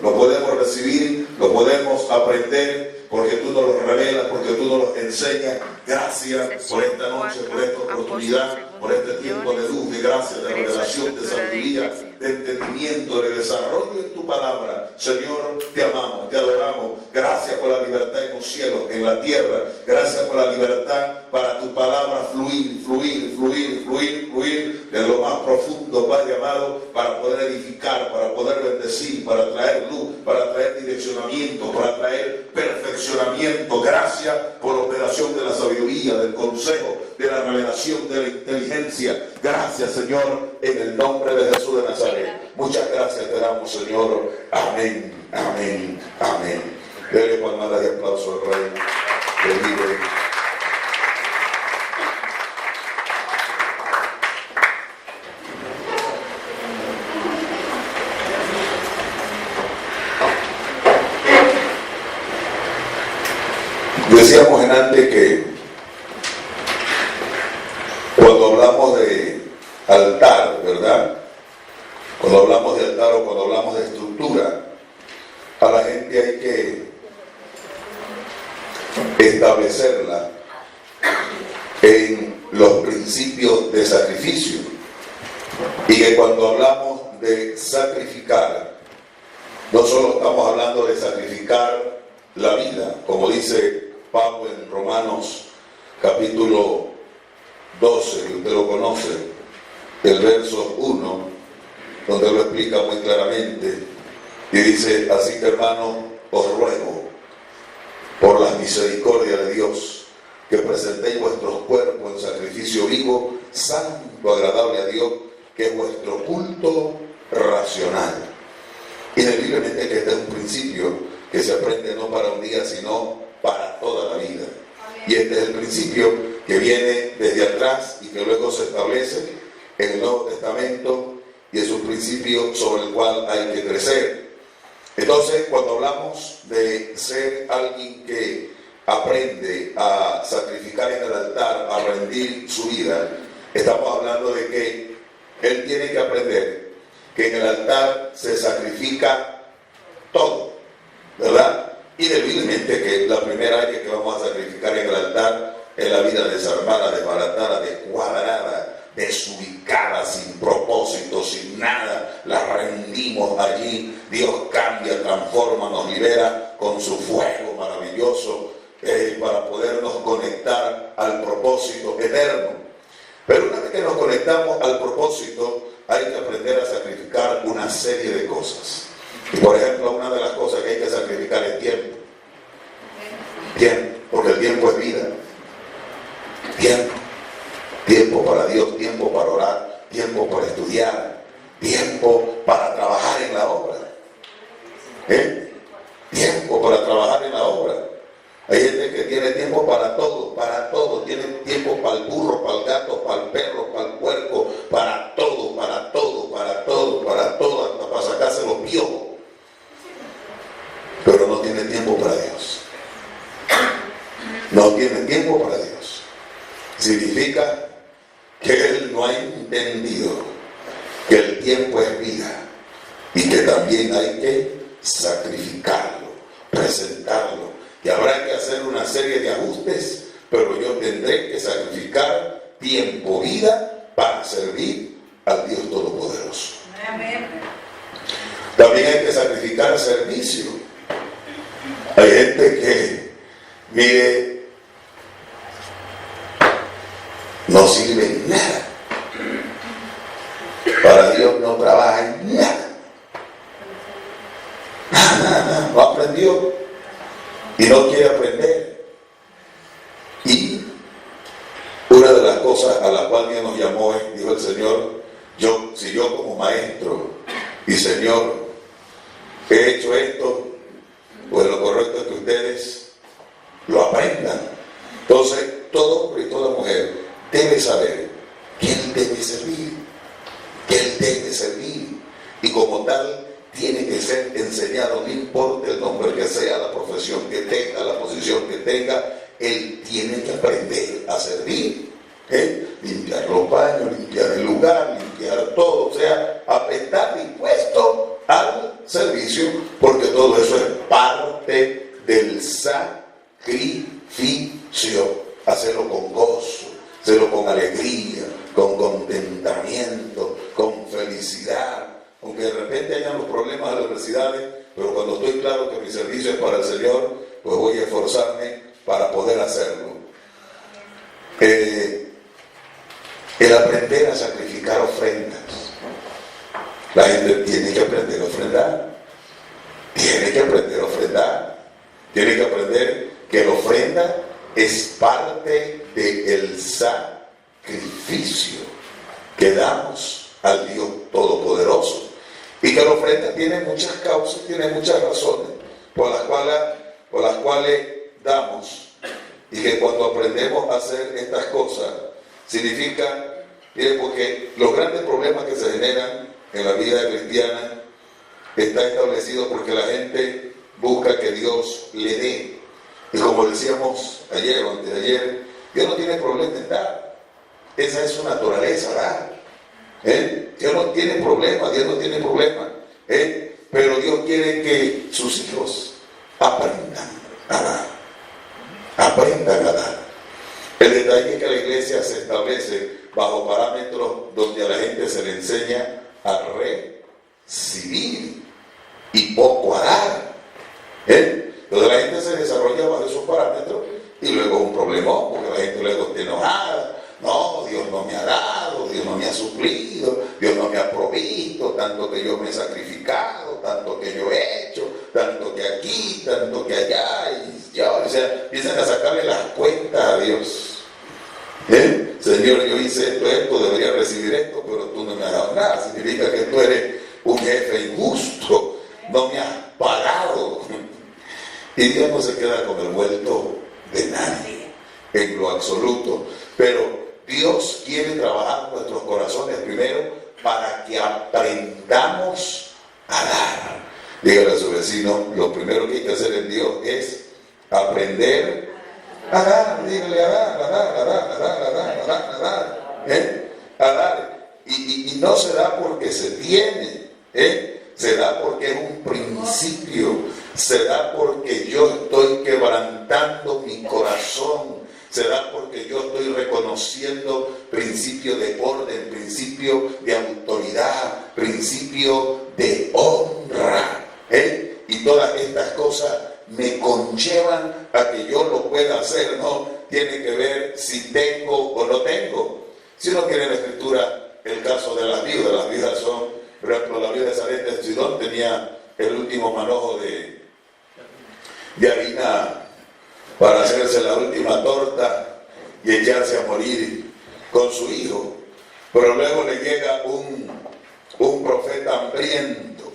lo podemos recibir, lo podemos aprender, porque tú nos lo revelas, porque tú nos lo enseñas. Gracias por esta noche, por esta oportunidad, por este tiempo de luz, de gracia, de revelación, de sabiduría, de entendimiento, de desarrollo en tu palabra. Señor, te amamos, te adoramos. Gracias por la libertad en los cielos, en la tierra. Gracias por la libertad para tu palabra fluir, fluir, fluir, fluir, fluir de lo más profundo, Padre amado, para poder edificar, para poder bendecir, para traer luz, para traer direccionamiento, para traer perfeccionamiento. Gracias por la operación de la sabiduría, del consejo, de la revelación, de la inteligencia. Gracias, Señor, en el nombre de Jesús de Nazaret. Muchas gracias te damos, Señor. Amén, amén, amén. Dele palmadas y aplauso al Rey que vive. Decíamos en antes que cuando hablamos de altar, ¿verdad? Cuando hablamos de altar o cuando hablamos de estructura, a la gente hay que establecerla en los principios de sacrificio. Y que cuando hablamos de sacrificar, no solo estamos hablando de sacrificar la vida, como dice Pablo en Romanos capítulo 12, que usted lo conoce, el verso 1, donde lo explica muy claramente, y dice: así que, hermanos, os ruego por la misericordia de Dios que presentéis vuestros cuerpos en sacrificio vivo, santo, agradable a Dios, que es vuestro culto racional. Ineludiblemente que este es un principio que se aprende no para un día, sino para toda la vida. Y este es el principio que viene desde atrás y que luego se establece en el Nuevo Testamento, y es un principio sobre el cual hay que crecer. Entonces, cuando hablamos de ser alguien que aprende a sacrificar en el altar, a rendir su vida, estamos hablando de que él tiene que aprender que en el altar se sacrifica todo, ¿verdad? Ineludiblemente que la primera área que vamos a sacrificar en el altar es la vida desarmada, desbaratada, descuadrada, desubicada, sin propósito, sin nada. La rendimos allí. Dios cambia, transforma, nos libera con su fuego maravilloso para podernos conectar al propósito eterno. Pero una vez que nos conectamos al propósito, hay que aprender a sacrificar una serie de cosas. Y por ejemplo, una de las cosas que hay que sacrificar es tiempo. Tiempo, porque el tiempo es vida. Tiempo. Tiempo para Dios, tiempo para orar, tiempo para estudiar, tiempo para trabajar en la obra. Tiempo para trabajar en la obra. Hay gente que tiene tiempo para todo, tiene tiempo para el burro, para el gato, para el perro, para el puerco, para todo, hasta para sacarse los piojos. Pero no tiene tiempo para Dios. No tiene tiempo para Dios. Significa que él no ha entendido que el tiempo es vida y que también hay que sacrificarlo, presentarlo, y habrá que hacer una serie de ajustes, pero yo tendré que sacrificar tiempo, vida, para servir al Dios Todopoderoso. Amén. También hay que sacrificar servicio. Hay gente que, mire, no sirve en nada. Para Dios no trabaja en nada. Nada, no aprendió y no quiere aprender. Y una de las cosas a la cual Dios nos llamó es, dijo el Señor, si yo como maestro y Señor he hecho esto, pues lo correcto es que ustedes lo aprendan. Entonces, todo hombre y toda mujer debe saber que él debe servir, y como tal tiene que ser enseñado, no importa el nombre que sea, la profesión que tenga, la posición que tenga, él tiene que aprender a servir. Limpiar los baños, limpiar el lugar, limpiar todo, o sea, a estar dispuesto al servicio, porque todo eso es parte del sacrificio. Hacerlo con gozo, hacerlo con alegría, con contentamiento, con felicidad. Aunque de repente hayan los problemas de las adversidades, pero cuando estoy claro que mi servicio es para el Señor, pues voy a esforzarme para poder hacerlo. El aprender a sacrificar ofrendas. La gente tiene que aprender a ofrendar. Tiene que aprender a ofrendar. Tiene que aprender que la ofrenda es parte del sacrificio que damos al Dios Todopoderoso. Y que la ofrenda tiene muchas causas, tiene muchas razones por las cuales damos. Y que cuando aprendemos a hacer estas cosas, significa, porque los grandes problemas que se generan en la vida cristiana está establecido porque la gente busca que Dios le dé. Y como decíamos ayer o antes de ayer, Dios no tiene problema en dar. Esa es su naturaleza, ¿verdad? Dios no tiene problema, Dios no tiene problema. Pero Dios quiere que sus hijos aprendan a dar. Aprendan a dar. El detalle es que la iglesia se establece bajo parámetros donde a la gente se le enseña a recibir y poco a dar. Entonces la gente se desarrolla bajo esos parámetros y luego es un problemón, porque la gente luego está enojada. No, Dios no me ha dado, Dios no me ha suplido, Dios no me ha provisto, tanto que yo me he sacrificado, tanto que yo he hecho, tanto que aquí, tanto que allá, y ya, o sea, empiezan a sacarle las cuentas a Dios. Señor, yo hice esto, debería recibir esto, pero tú no me has dado nada. Significa que tú eres un jefe injusto, no me has pagado. Y Dios no se queda con el vuelto de nadie, en lo absoluto. Pero Dios quiere trabajar en nuestros corazones primero para que aprendamos a dar. Dígale a su vecino, lo primero que hay que hacer en Dios es aprender a dar. Dígale a dar. Y no se da porque se tiene, se da porque es un principio, se da porque yo estoy quebrantando mi corazón, se da porque yo estoy reconociendo principio de orden, principio de autoridad, principio de honra. Y todas estas cosas me conllevan a que yo lo pueda hacer, ¿no? Tiene que ver si tengo o no tengo. Si uno quiere en la Escritura el caso de las viudas son, por ejemplo, la viuda de Sarepta de Sidón tenía el último manojo de harina para hacerse la última torta y echarse a morir con su hijo. Pero luego le llega un profeta hambriento.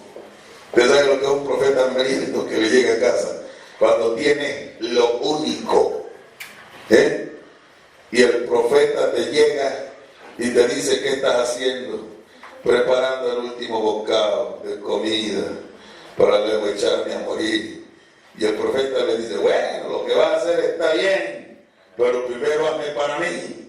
¿Usted sabe lo que es un profeta hambriento que le llega a casa? Cuando tiene lo único. Y el profeta te llega y te dice, ¿qué estás haciendo? Preparando el último bocado de comida para luego echarme a morir. Y el profeta le dice, bueno, lo que vas a hacer está bien, pero primero hazme para mí.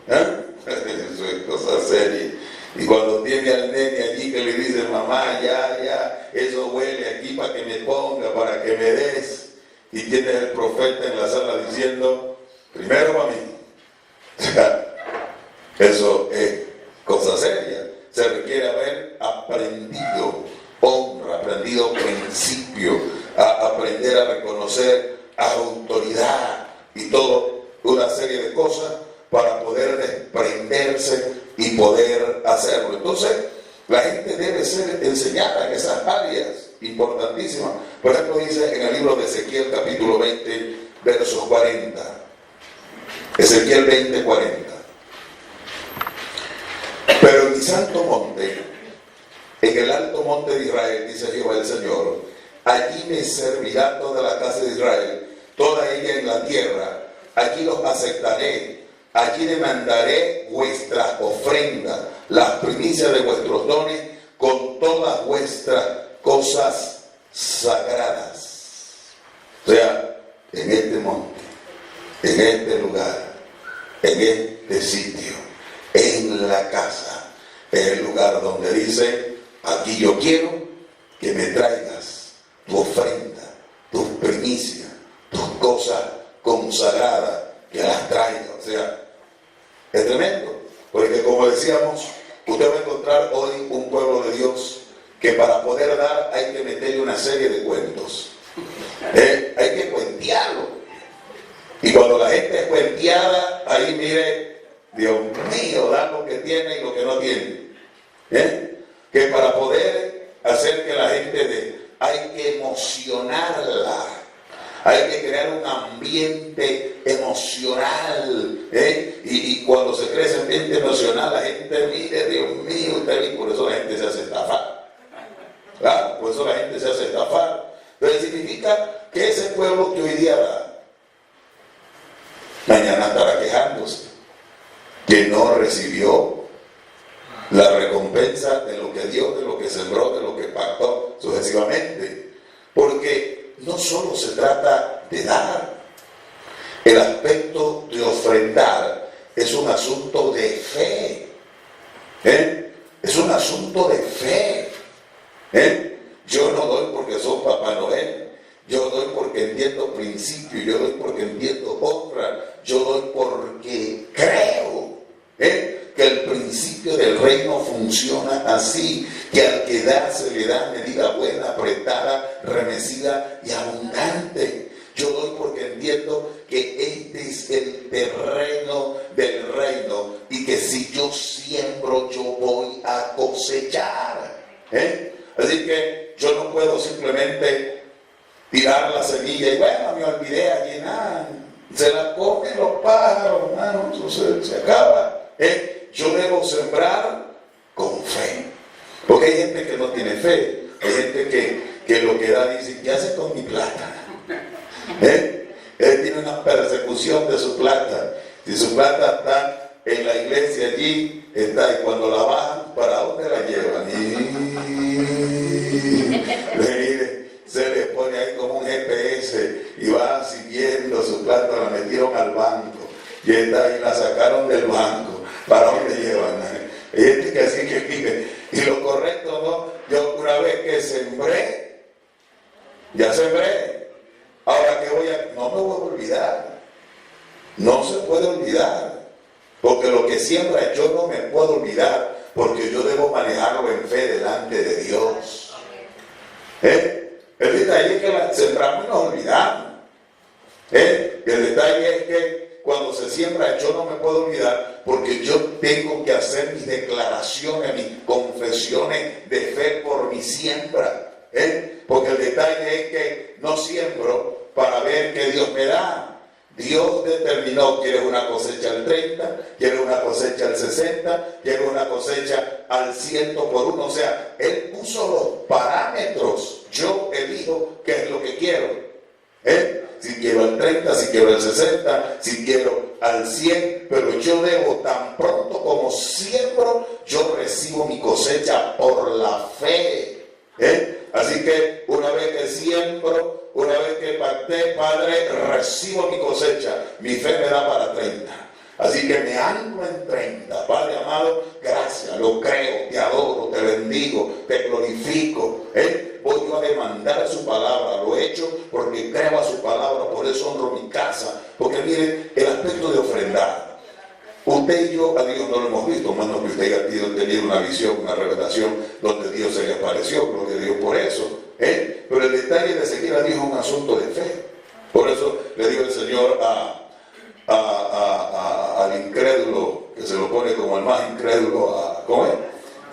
Eso es cosa seria. Y cuando tiene al nene allí que le dice, mamá, ya, eso huele aquí para que me ponga, para que me des. Y tienes el profeta en la sala diciendo, primero para mí. Eso es cosa seria. Se requiere haber aprendido honra, aprendido principio, a aprender a reconocer autoridad y toda una serie de cosas para poder desprenderse y poder hacerlo. Entonces, la gente debe ser enseñada en esas áreas importantísimas. Por ejemplo, dice en el libro de Ezequiel, capítulo 20, versos 40. Ezequiel 20, 40. Pero en mi santo monte, en el alto monte de Israel, dice Jehová el Señor, allí me servirá toda la casa de Israel, toda ella en la tierra, allí los aceptaré, allí demandaré vuestras ofrendas, las primicias de vuestros dones, con todas vuestras cosas sagradas. O sea, en este monte, en este lugar, en este sitio, en la casa, es el lugar donde dice, aquí yo quiero que me traigas tu ofrenda, tus primicias, tus cosas consagradas, que las traiga. O sea, es tremendo, porque como decíamos, usted va a encontrar hoy un pueblo de Dios que para poder dar hay que meterle una serie de cuentos. Hay que cuentearlo. Y cuando la gente es cuenteada, ahí mire, Dios mío, da lo que tiene y lo que no tiene. Que para poder hacer que la gente dé, hay que emocionarla. Hay que crear un ambiente emocional. Y cuando se crea ese ambiente emocional, la gente mire, Dios mío, y por eso la gente se hace estafar. Claro, por eso la gente se hace estafar. Entonces significa que ese pueblo que hoy día da, mañana estará quejándose que no recibió la recompensa de lo que dio, de lo que sembró, de lo que pactó sucesivamente. Porque no solo se trata de dar, el aspecto de ofrendar es un asunto de fe. Es un asunto de fe. Yo no doy porque soy Papá Noel, yo doy porque entiendo principio, yo doy porque entiendo honra, yo doy porque creo que el principio del reino funciona así, que al que da se le da medida buena, apretada, remecida y abundante. Yo doy porque entiendo que este es el terreno del reino y que si yo siembro yo voy a cosechar. Así que yo no puedo simplemente tirar la semilla y bueno, me olvidé allí, nada, se la comen los pájaros, hermano, se acaba. Yo debo sembrar con fe, porque hay gente que no tiene fe, hay gente que lo que da dice, ¿qué hace con mi plata? Él tiene una persecución de su plata. Si su plata está en la iglesia allí, está, y cuando la bajan, ¿para dónde la llevan? Se le pone ahí como un GPS y va siguiendo su plata, la metieron al banco y está, y la sacaron del banco. ¿Para dónde llevan? Hay gente que así que vive. Y lo correcto, ¿no? Yo una vez que sembré, ya sembré. Ahora que no me voy a olvidar. No se puede olvidar. Porque lo que siembra yo no me puedo olvidar. Porque yo debo manejarlo en fe delante de Dios. El detalle es que sembramos y nos olvidamos. El detalle es que cuando se siembra yo no me puedo olvidar porque yo tengo que hacer mis declaraciones, mis confesiones de fe por mi siembra. Porque el detalle es que no siembro para ver qué Dios me da. Dios determinó, quieres una cosecha al 30, quieres una cosecha al 60, quieres una cosecha al 100 por 1. O sea, Él puso los parámetros. Yo elijo qué es lo que quiero. Si quiero al 30, si quiero al 60, si quiero al 100, pero yo debo tan pronto como siembro, yo recibo mi cosecha por la fe. Así que una vez que siembro, una vez que pacté, Padre, recibo mi cosecha, mi fe me da para 30. Así que me anclo en 30. Padre amado, gracias, lo creo, te adoro, te bendigo, te glorifico. Voy yo a demandar su palabra, lo he hecho porque creo a su palabra, por eso honro mi casa. Porque miren, el aspecto de ofrendar. Usted y yo a Dios no lo hemos visto, menos que usted haya tenido una visión, una revelación donde Dios se le apareció, gloria a Dios por eso. Pero el detalle de seguir a Dios es un asunto de fe. Por eso le digo el Señor al incrédulo, que se lo pone como el más incrédulo, ¿cómo es?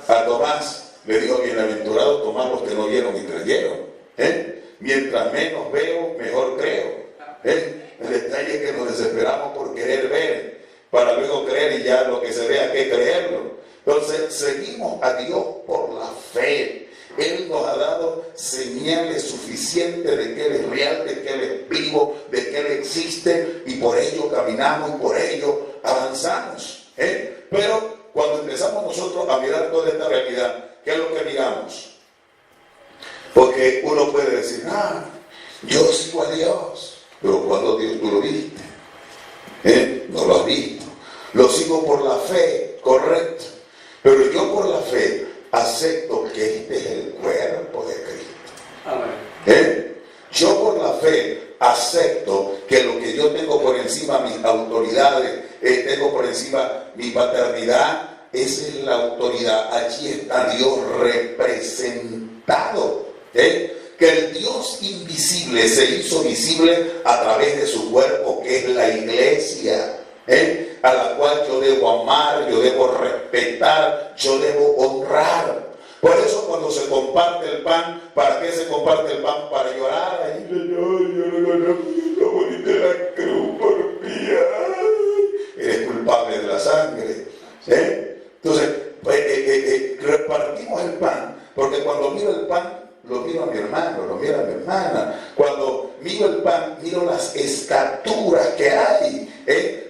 A Tomás, le dijo, bienaventurado Tomás los que no vieron y creyeron. Mientras menos veo, mejor creo. El detalle es que nos desesperamos por querer ver, para luego creer y ya lo que se vea que creerlo. Entonces seguimos a Dios por la fe. Él nos ha dado señales suficientes de que Él es real, de que Él es vivo, de que Él existe, y por ello caminamos y por ello avanzamos. Pero cuando empezamos nosotros a mirar toda esta realidad, ¿qué es lo que miramos? Porque uno puede decir, yo sigo a Dios, pero cuando Dios tú lo viste, no lo has visto. Lo sigo por la fe, correcto, pero yo por la fe acepto que este es el cuerpo de Cristo. Yo por la fe acepto que lo que yo tengo por encima mis autoridades, tengo por encima mi paternidad, esa es la autoridad. Allí está Dios representado. Que el Dios invisible se hizo visible a través de su cuerpo, que es la iglesia, a la cual yo debo amar, yo debo respetar, yo debo honrar. Por eso cuando se comparte el pan, ¿para qué se comparte el pan? Para llorar. Ahí yo morí de la cruz por mí. Eres culpable de la sangre. Entonces, repartimos el pan, porque cuando miro el pan, lo miro a mi hermano, lo miro a mi hermana. Cuando miro el pan, miro las estaturas que hay.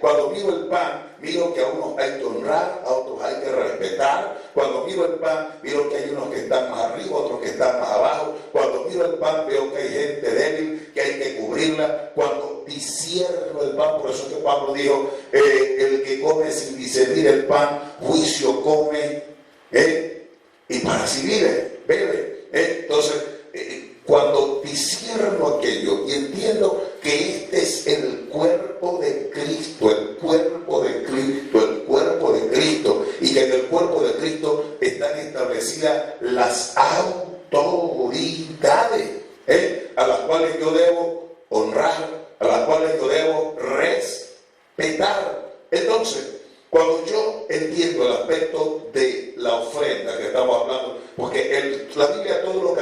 Cuando miro el pan, miro que a unos hay que honrar, a otros hay que respetar. Cuando miro el pan, miro que hay unos que están más arriba, otros que están más abajo. Cuando miro el pan, veo que hay gente débil, que hay que cubrirla. Cuando discierno el pan, por eso es que Pablo dijo, el que come sin discernir el pan, juicio come, y para sí bebe. Entonces, cuando discierno aquello y entiendo que este es el cuerpo de Cristo, el cuerpo de Cristo, el cuerpo de Cristo, y que en el cuerpo de Cristo están establecidas las autoridades, a las cuales yo debo honrar, a las cuales yo debo respetar. Entonces, cuando yo entiendo el aspecto de la ofrenda que estamos hablando, porque la Biblia todo lo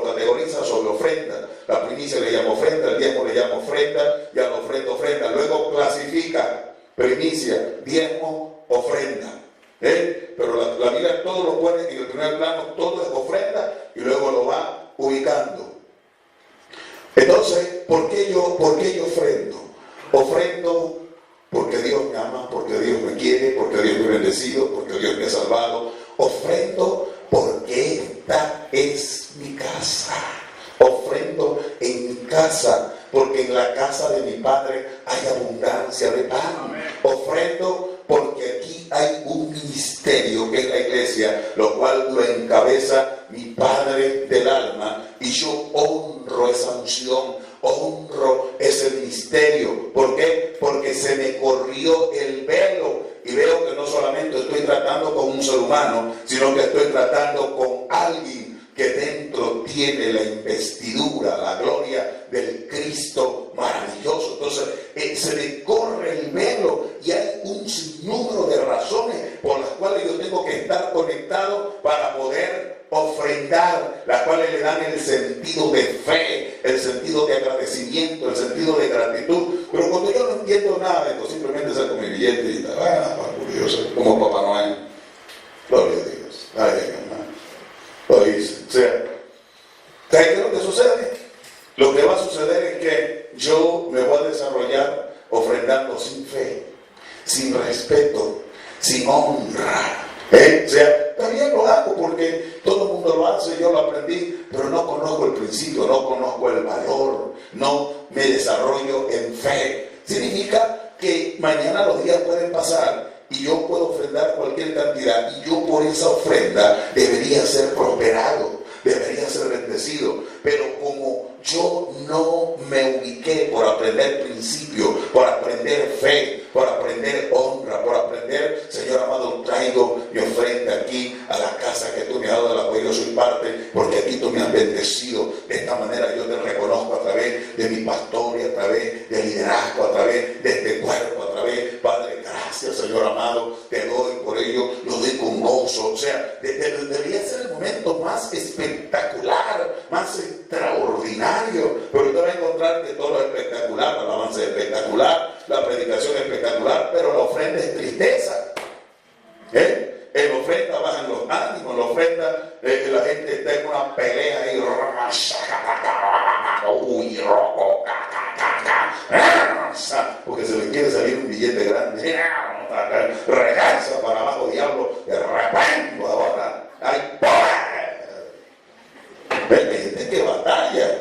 categoriza sobre ofrenda. La primicia le llama ofrenda, el diezmo le llama ofrenda, y a la ofrenda. Luego clasifica primicia, diezmo, ofrenda. Pero la Biblia todo lo pone en el primer plano, todo es ofrenda, y luego lo va ubicando. Entonces, ¿por qué yo ofrendo? Ofrendo porque Dios me ama, porque Dios me quiere, porque Dios me ha bendecido, porque Dios me ha salvado. Ofrendo porque esta es mi casa. Ofrendo en mi casa, porque en la casa de mi Padre hay abundancia de pan. Ofrendo porque aquí hay un ministerio que es la iglesia, lo cual lo encabeza mi Padre del alma, y yo honro esa unción, honro ese ministerio. ¿Por qué? Porque se me corrió el velo y veo que no solamente estoy tratando con un ser humano, sino que estoy tratando con alguien que dentro tiene la investidura, la gloria del Cristo maravilloso. Entonces se me corre el velo y hay un sinnúmero de razones por las cuales yo tengo que estar conectado para poder ofrendar, las cuales le dan el sentido de fe, el sentido de agradecimiento, el sentido de gratitud. Pero cuando yo no entiendo nada de esto, simplemente saco mi billete y curioso, como Papá Noel. Gloria a Dios. Ay, hermano. Lo hice. O sea, ¿sabes qué es lo que sucede? Lo que va a suceder es que yo me voy a desarrollar ofrendando sin fe, sin respeto, sin honra. O sea, también lo hago porque todo el mundo lo hace, yo lo aprendí, pero no conozco el principio, no conozco el valor, no me desarrollo en fe. Significa que mañana los días pueden pasar y yo puedo ofrendar cualquier cantidad, y yo por esa ofrenda debería ser prosperado, debería ser bendecido. Pero como yo no me ubiqué por aprender principios, por aprender fe, por aprender honra, por aprender, Señor amado, traigo mi ofrenda aquí a la casa que tú me has dado, de la cual yo soy parte, porque aquí tú me has bendecido. De esta manera yo te reconozco a través de mi pastor y a través del liderazgo, a través de este cuerpo, a través, Padre, gracias, Señor amado, te doy por ello, lo doy con gozo. O sea, debería ser el momento más espectacular, más extraordinario, pero usted va a encontrar que todo lo espectacular, la alabanza es espectacular, la predicación es espectacular, pero la ofrenda es tristeza. En la ofrenda bajan los ánimos, en la ofrenda la gente está en una pelea y porque se le quiere salir un billete grande, regresa para abajo, diablo, de repente ahora hay poder. Hay gente que batalla,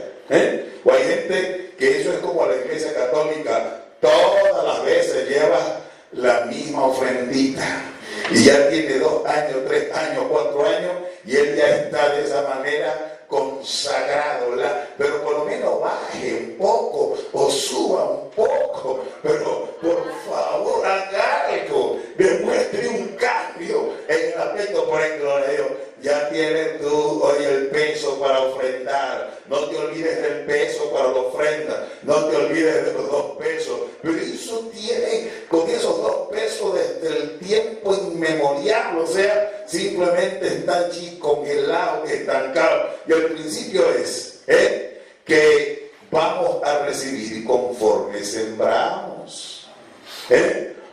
o hay gente que eso es como la iglesia católica, todas las veces lleva la misma ofrendita y ya tiene 2 años, 3 años, 4 años y él ya está de esa manera consagrado, ¿verdad? Pero tienes tú hoy el peso para ofrendar. No te olvides del peso para la ofrenda. No te olvides de los 2 pesos. Pero eso tiene con esos 2 pesos desde el tiempo inmemorial. O sea, simplemente está allí congelado, estancado. Y el principio es que vamos a recibir conforme sembramos.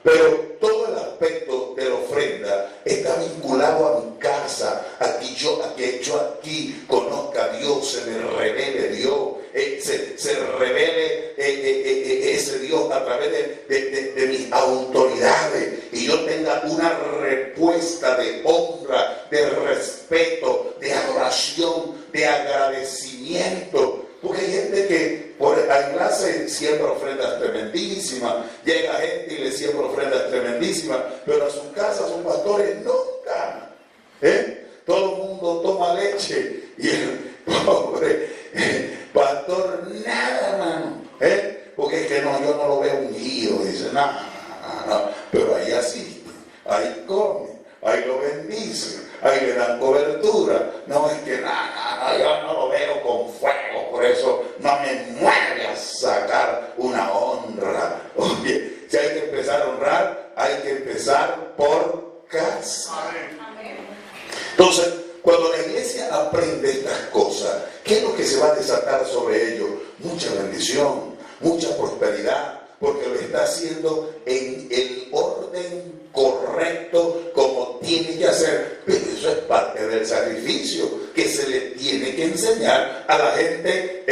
Pero todo el aspecto de la ofrenda está vinculado a mi casa, a que yo aquí conozca a Dios, se me revele Dios, se revele ese Dios a través de mis autoridades, y yo tenga una respuesta de honra, de respeto, de adoración, de agradecimiento. Porque hay gente que por enlace siembra ofrendas tremendísimas, llega gente y le siembra ofrendas tremendísimas, pero a su casa sus pastores nunca. Todo el mundo toma leche y el pobre pastor nada, hermano. Porque es que no, yo no lo veo ungido. Dice, no, pero ahí asiste, ahí come, ahí lo bendice, ahí le dan cobertura. No es que yo no lo veo con fuego, por eso no me mueve a sacar una honra. Oye, si hay que empezar a honrar, hay que empezar por casa. Entonces, cuando la iglesia aprende estas cosas, ¿qué es lo que se va a desatar sobre ellos? Mucha bendición, mucha prosperidad, porque lo está haciendo en el orden correcto, como tiene que hacer. Pero eso es parte del sacrificio que se le tiene que enseñar a la gente.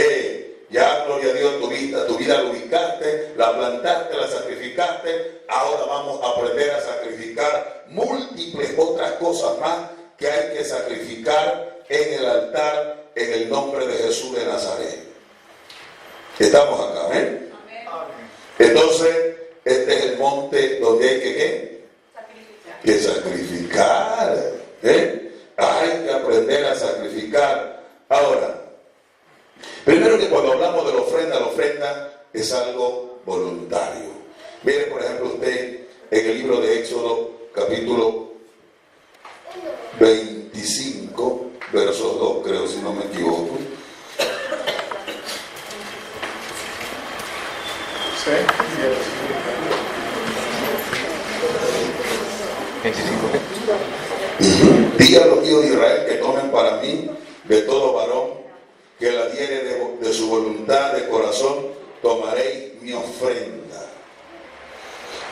Ya, gloria a Dios, tu vida la ubicaste, la plantaste, la sacrificaste. Ahora vamos a aprender a sacrificar múltiples otras cosas más que hay que sacrificar en el altar, en el nombre de Jesús de Nazaret. Estamos acá, ¿amén? Entonces, este es el monte donde hay que sacrificar. Hay que aprender a sacrificar. Ahora, primero que cuando hablamos de la ofrenda es algo voluntario. Mire, por ejemplo, usted en el libro de Éxodo, capítulo 25, versos 2, creo, si no me equivoco. Sí. 25. Diga a los hijos de Israel que tomen para mí de todo varón que la diere de su voluntad de corazón, tomaréis mi ofrenda.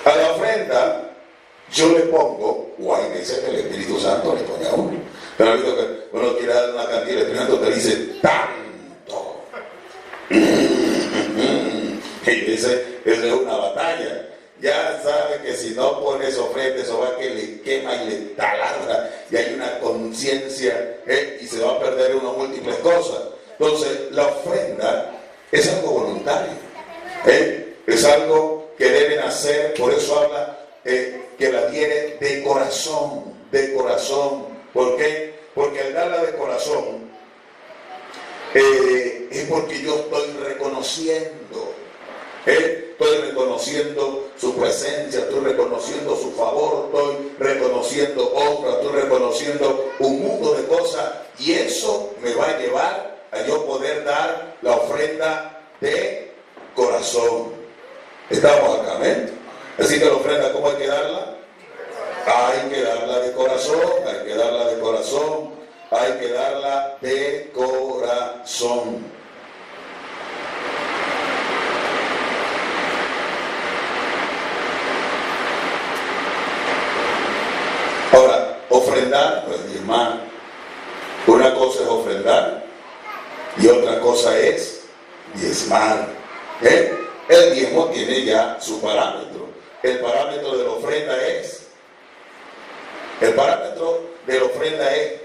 A la ofrenda yo le pongo, o hay veces que el Espíritu Santo le pone a uno. Pero ha visto que uno quiere dar una cantidad, el Espíritu Santo te dice tanto. Y dice, esa es una batalla. Ya sabe que si no pones ofrenda, eso va que le quema y le taladra, y hay una conciencia, y se va a perder unas múltiples cosas. Entonces, la ofrenda es algo voluntario, es algo que deben hacer. Por eso habla que la diere de corazón, de corazón. ¿Por qué? Porque al darla de corazón es porque yo estoy reconociendo. Estoy reconociendo su presencia, estoy reconociendo su favor, estoy reconociendo honra, estoy reconociendo un mundo de cosas, y eso me va a llevar a yo poder dar la ofrenda de corazón. Estamos acá, ¿ven? Así que la ofrenda, ¿cómo hay que darla? Hay que darla de corazón, hay que darla de corazón, hay que darla de corazón. Ahora, ofrendar, pues diezmar. Una cosa es ofrendar y otra cosa es diezmar. El diezmo tiene ya su parámetro. El parámetro de la ofrenda es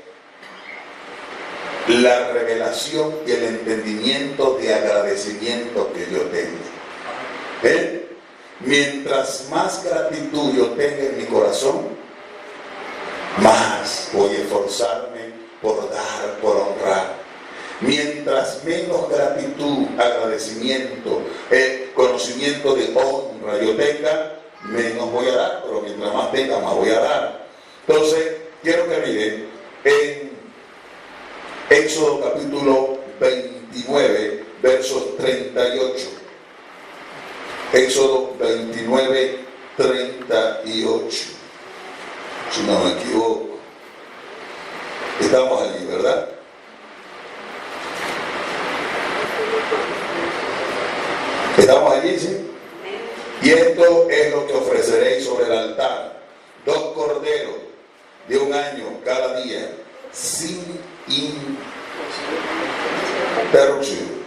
la revelación y el entendimiento de agradecimiento que yo tengo. Mientras más gratitud yo tenga en mi corazón, más voy a esforzarme por dar, por honrar. Mientras menos gratitud, agradecimiento, conocimiento de honra yo tenga, menos voy a dar, pero mientras más tenga, más voy a dar. Entonces, quiero que miren, en Éxodo capítulo 29, versos 38. Éxodo 29, 38. Si no me equivoco. Estamos allí, ¿verdad? ¿Estamos allí, sí? Y esto es lo que ofreceréis sobre el altar: 2 corderos de 1 año cada día, sin interrupción.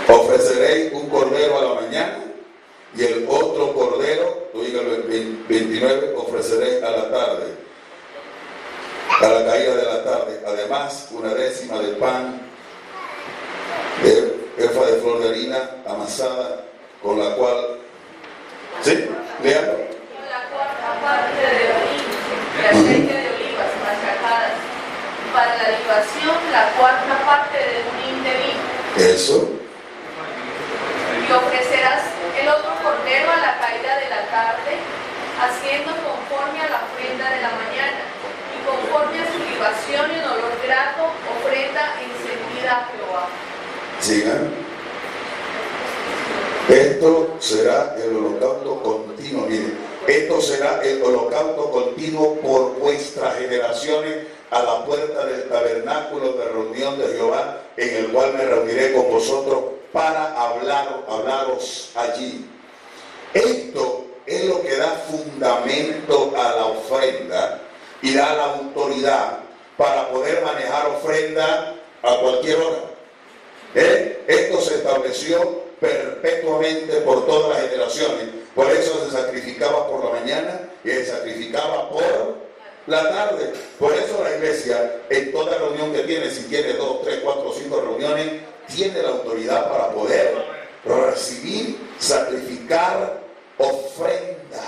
Ofreceréis un cordero a la mañana y el otro cordero, dígalo en 29, ofreceréis a la tarde, a la caída de la tarde. Además, 1/10 de pan de efa de flor de harina amasada, con la cual, ¿sí? Léalo. Con la 4ª parte de aceite de olivas machacadas. Para la libación, la 4ª parte de un hin de vino. Eso. Y ofrecerás el otro cordero a la caída de la tarde, haciendo conforme a la ofrenda de la mañana, y conforme a su libación en olor grato, ofrenda encendida a Jehová. Sigan. Esto será el holocausto continuo. Miren, esto será el holocausto continuo por vuestras generaciones a la puerta del tabernáculo de reunión de Jehová, en el cual me reuniré con vosotros para hablaros allí. Esto es lo que da fundamento a la ofrenda y da la autoridad para poder manejar ofrenda a cualquier hora. Esto se estableció perpetuamente por todas las generaciones. Por eso se sacrificaba por la mañana y se sacrificaba por la tarde. Por eso la iglesia, en toda reunión que tiene, si tiene 2, 3, 4, 5 reuniones, tiene la autoridad para poder recibir, sacrificar ofrenda.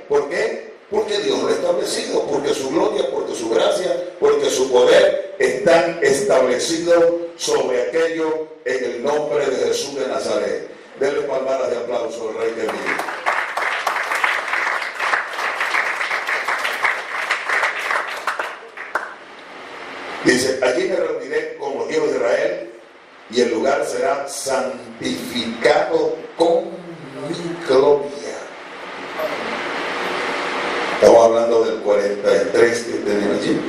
¿Por qué? Porque Dios lo ha establecido, porque su gloria, porque su gracia, porque su poder están establecidos sobre aquello, en el nombre de Jesús de Nazaret. Denle palmadas de aplauso al Rey que vive. Dice: allí me reuniré con los hijos de Israel, y el lugar será santificado con mi gloria. Estamos hablando del 43 que tenemos allí.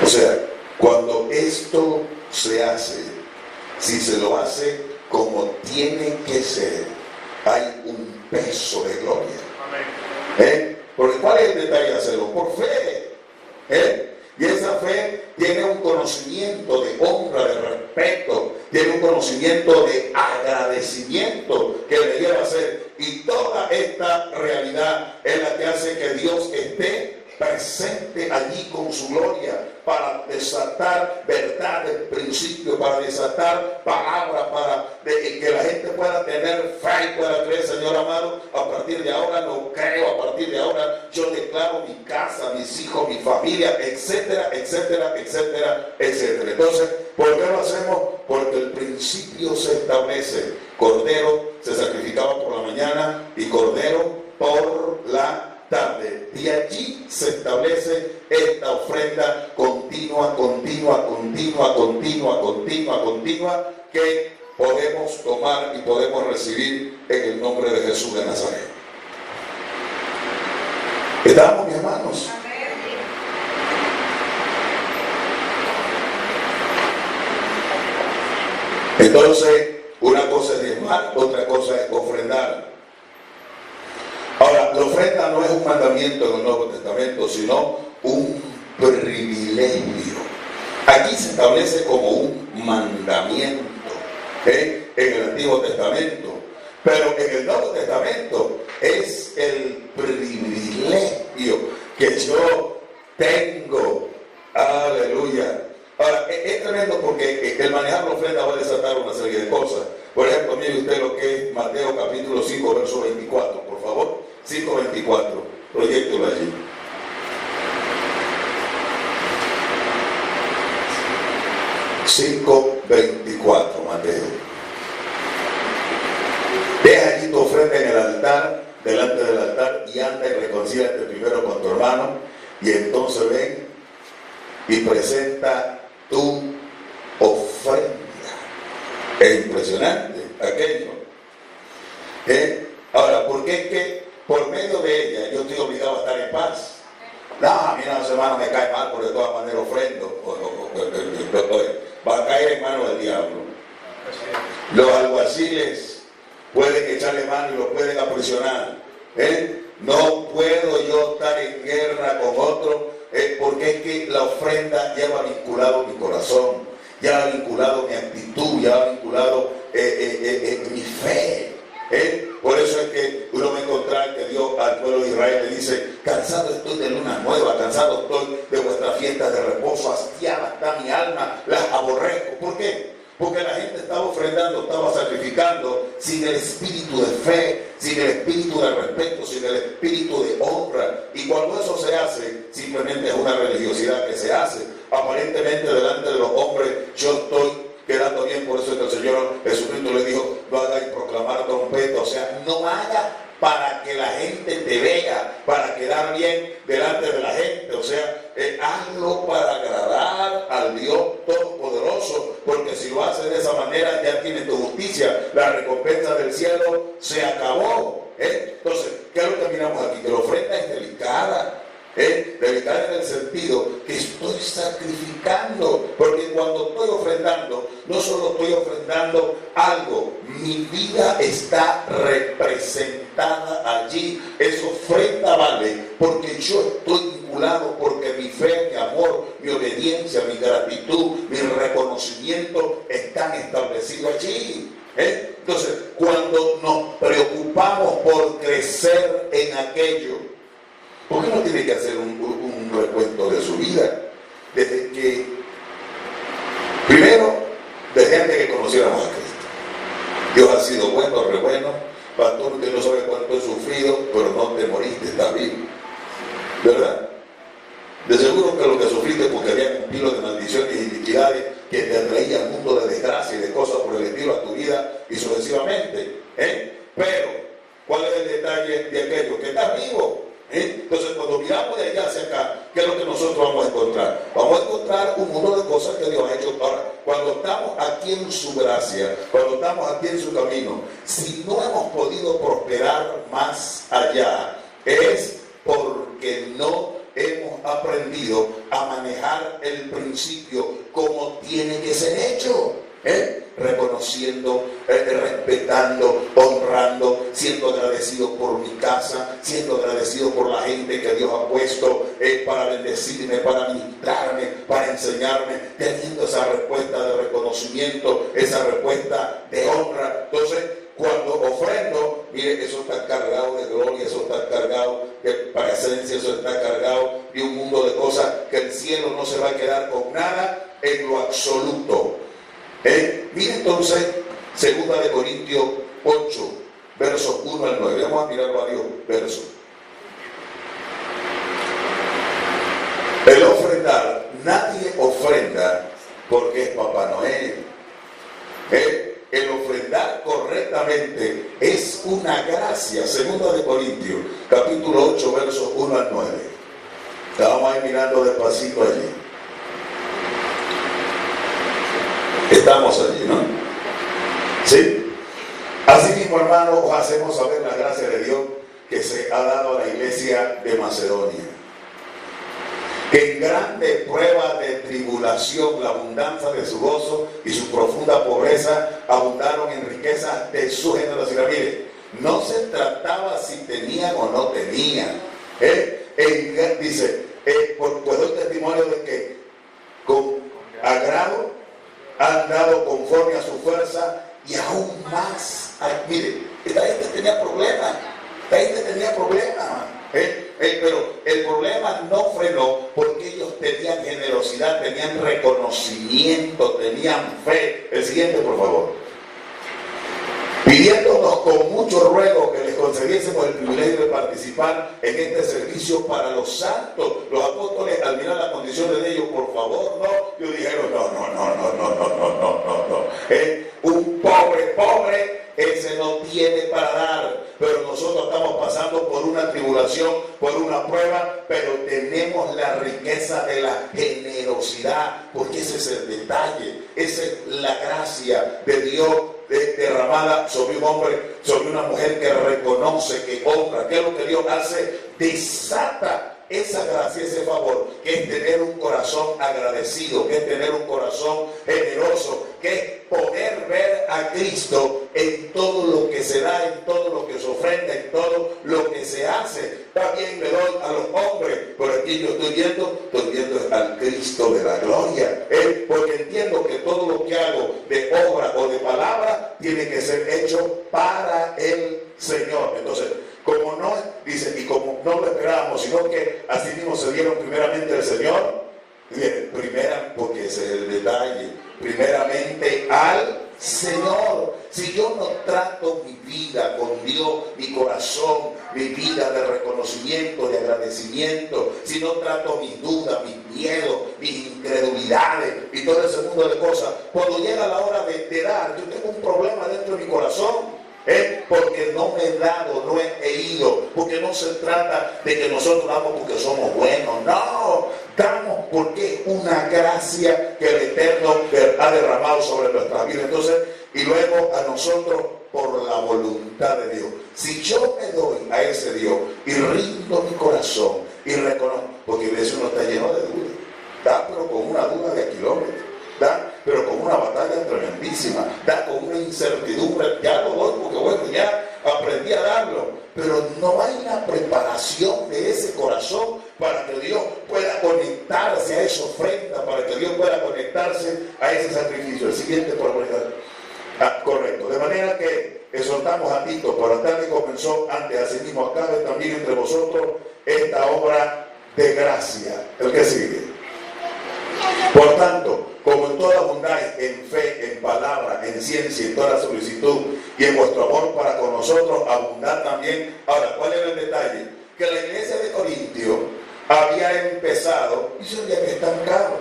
O sea, cuando esto se hace, si se lo hace como tiene que ser, hay un peso de gloria. Porque ¿cuál es el detalle de hacerlo? Por fe. Y esa fe tiene un conocimiento de honra, de respeto, tiene un conocimiento de agradecimiento que le lleva a hacer. Y toda esta realidad es la que hace que Dios esté presente allí con su gloria para desatar verdades, principios, para desatar palabras, para que la gente pueda tener fe y pueda creer. Señor amado, a partir de ahora no creo, a partir de ahora yo declaro mi casa, mis hijos, mi familia, etcétera, etcétera, etcétera, etcétera. Entonces, ¿por qué lo hacemos? Porque el principio se establece. Cordero se sacrificaba por la mañana y cordero por la tarde. De allí se establece esta ofrenda continua, que podemos tomar y podemos recibir en el nombre de Jesús de Nazaret. ¿Estamos, mis hermanos? Entonces, una cosa es diezmar, otra cosa es ofrendar. Ahora, la ofrenda no es un mandamiento en el Nuevo Testamento, sino un privilegio. Aquí se establece como un mandamiento en el Antiguo Testamento, pero en el Nuevo Testamento es el privilegio que yo tengo. Aleluya. Ahora, es tremendo porque el manejar la ofrenda va a desatar una serie de cosas. Por ejemplo, mire usted lo que es Mateo capítulo 5, verso 24, por favor. 5:24, proyectelo allí. (5:24) Mateo. Deja allí tu ofrenda en el altar, delante del altar, y anda y reconcíliate primero con tu hermano, y entonces ven y presenta tu ofrenda. Es impresionante aquello. Ahora, ¿por qué es que por medio de ella yo estoy obligado a estar en paz? No, a mí no, hermano, me cae mal, porque de todas maneras ofrendo. Va a caer en manos del diablo. Los alguaciles pueden echarle mano y los pueden aprisionar. No puedo yo estar en guerra con otro, porque es que la ofrenda lleva vinculado mi corazón, lleva vinculado mi actitud, lleva vinculado mi fe. Por eso es que uno va a encontrar que Dios al pueblo de Israel le dice: cansado estoy de luna nueva, cansado estoy de vuestras fiestas de reposo, hastiada está mi alma, las aborrezco. ¿Por qué? Porque la gente estaba ofrendando, estaba sacrificando sin el espíritu de fe, sin el espíritu de respeto, sin el espíritu de honra. Y cuando eso se hace, simplemente es una religiosidad que se hace. Aparentemente delante de los hombres yo estoy quedando bien. Por eso es que el Señor Jesucristo le dijo: no hagáis proclamar trompeta. O sea, no haga para que la gente te vea, para quedar bien delante de la gente. O sea, hazlo para agradar al Dios Todopoderoso, porque si lo haces de esa manera ya tienes tu justicia, la recompensa del cielo se acabó. Entonces, ¿qué es lo que miramos aquí? Que la ofrenda es delicada. Delicada en el sentido que estoy sacrificando, porque cuando estoy ofrendando, no solo estoy ofrendando algo, mi vida está representada allí. Esa ofrenda vale porque yo estoy vinculado, porque mi fe, mi amor, mi obediencia, mi gratitud, mi reconocimiento están establecidos allí. Entonces, cuando nos preocupamos por crecer en aquello, ¿por qué no tiene que hacer un recuento de su vida? Desde que, primero, desde antes que conociéramos a Cristo. Dios ha sido bueno, re bueno. Pastor, usted no sabe cuánto he sufrido, pero no te moriste, está vivo. ¿Verdad? De seguro que lo que sufriste porque había un kilo de maldiciones y iniquidades que te traía al mundo de desgracia y de cosas por el estilo a tu vida y sucesivamente. Pero, ¿cuál es el detalle de aquello? Que estás vivo. Entonces, cuando miramos de allá hacia acá, ¿qué es lo que nosotros vamos a encontrar? Vamos a encontrar un mundo de cosas que Dios ha hecho. Ahora, cuando estamos aquí en su gracia, cuando estamos aquí en su camino, si no hemos podido prosperar más allá, es porque no hemos aprendido a manejar el principio como tiene que ser hecho. Reconociendo, respetando, honrando, siendo agradecido por mi casa, siendo agradecido por la gente que Dios ha puesto para bendecirme, para ministrarme, para enseñarme, teniendo esa respuesta de reconocimiento, esa respuesta de honra. Entonces, cuando ofrendo, mire, eso está cargado de gloria, eso está cargado de presencia, eso está cargado de un mundo de cosas que el cielo no se va a quedar con nada en lo absoluto. Mire entonces, 2 de Corintios 8, versos 1 al 9. Vamos a mirar varios versos. El ofrendar, nadie ofrenda porque es Papá Noel. El ofrendar correctamente es una gracia. 2 de Corintios, capítulo 8, versos 1 al 9. Vamos a ir mirando despacito allí. Estamos allí, ¿no? ¿Sí? Así mismo, hermanos, os hacemos saber la gracia de Dios que se ha dado a la iglesia de Macedonia. Que en grande prueba de tribulación, la abundancia de su gozo y su profunda pobreza abundaron en riquezas de su generosidad. Mire, no se trataba si tenían o no tenían. Dice, pues doy testimonio de que con agrado han dado conforme a su fuerza y aún más. Mire, esta gente tenía problemas. Pero el problema no frenó porque ellos tenían generosidad, tenían reconocimiento, tenían fe. El siguiente, por favor. Pidiéndonos con mucho ruego que les concediésemos el privilegio de participar en este servicio para los santos. Los apóstoles, al mirar la condición de ellos, por favor, no. Ellos dijeron, no. Un pobre, ese no tiene para dar. pero nosotros estamos pasando por una tribulación, por una prueba, pero tenemos la riqueza de la generosidad, porque ese es el detalle, esa es la gracia de Dios derramada sobre un hombre, sobre una mujer que reconoce, que honra, que es lo que Dios hace, desata esa gracia, ese favor, que es tener un corazón agradecido, que es tener un corazón generoso, que es poder ver a Cristo en todo lo que se da, en todo lo que se ofrenda, en todo lo que se hace. También le doy a los hombres, pero aquí yo estoy viendo al Cristo de la gloria, porque entiendo que todo lo que hago de obra o de palabra tiene que ser hecho para el Señor. Entonces, como no, dice, y como no lo esperábamos, sino que así mismo se dieron primeramente al Señor, porque ese es el detalle, primeramente al Señor. Si yo no trato mi vida con Dios, mi corazón, mi vida de reconocimiento, de agradecimiento, si no trato mis dudas, mis miedos, mis incredulidades y todo ese mundo de cosas, cuando llega la hora de dar, yo tengo un problema dentro de mi corazón. Porque no me he dado, no he ido, porque no se trata de que nosotros damos porque somos buenos, no, damos porque es una gracia que el Eterno ha derramado sobre nuestra vida. Entonces, y luego a nosotros por la voluntad de Dios. Si yo me doy a ese Dios y rindo mi corazón y reconozco, porque a veces uno está lleno de dudas, da pero con una duda de kilómetros, da pero con una batalla tremendísima, da con una incertidumbre, ya lo doy porque bueno, ya aprendí a darlo, pero no hay una preparación de ese corazón para que Dios pueda conectarse a esa ofrenda, para que Dios pueda conectarse a ese sacrificio. El siguiente por correcto, de manera que exhortamos a Tito, para tal que comenzó antes, así mismo acabe también entre vosotros esta obra de gracia. El que sigue. Por tanto, como en toda abundáis en fe, en palabra, en ciencia, en toda solicitud y en vuestro amor para con nosotros, abundad también. Ahora, ¿cuál era el detalle? Que la iglesia de Corintio había empezado y se había estancado,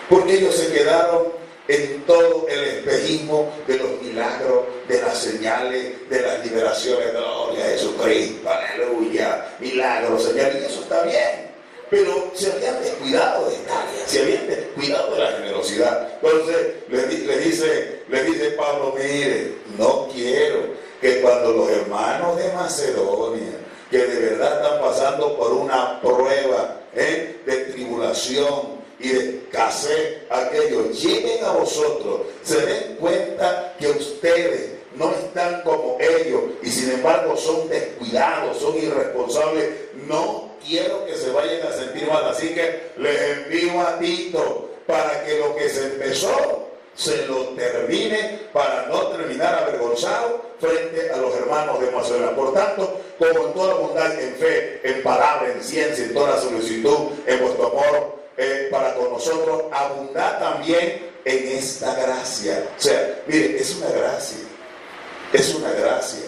porque ellos se quedaron en todo el espejismo de los milagros, de las señales, de las liberaciones. Gloria a Jesucristo, aleluya, milagros, señales, y eso está bien. Pero se habían descuidado de esta área, se habían descuidado de la generosidad. Entonces le dice Pablo, mire, no quiero que cuando los hermanos de Macedonia, que de verdad están pasando por una prueba de tribulación y de escasez, aquellos lleguen a vosotros, se den cuenta que ustedes no están como ellos y sin embargo son descuidados, son irresponsables. No quiero que se vayan a sentir mal, así que les envío a Tito para que lo que se empezó se lo termine, para no terminar avergonzado frente a los hermanos de Macedonia. Por tanto, como en toda abundancia en fe, en palabra, en ciencia, en toda solicitud, en vuestro amor para con nosotros, abundad también en esta gracia. O sea, mire, es una gracia, es una gracia.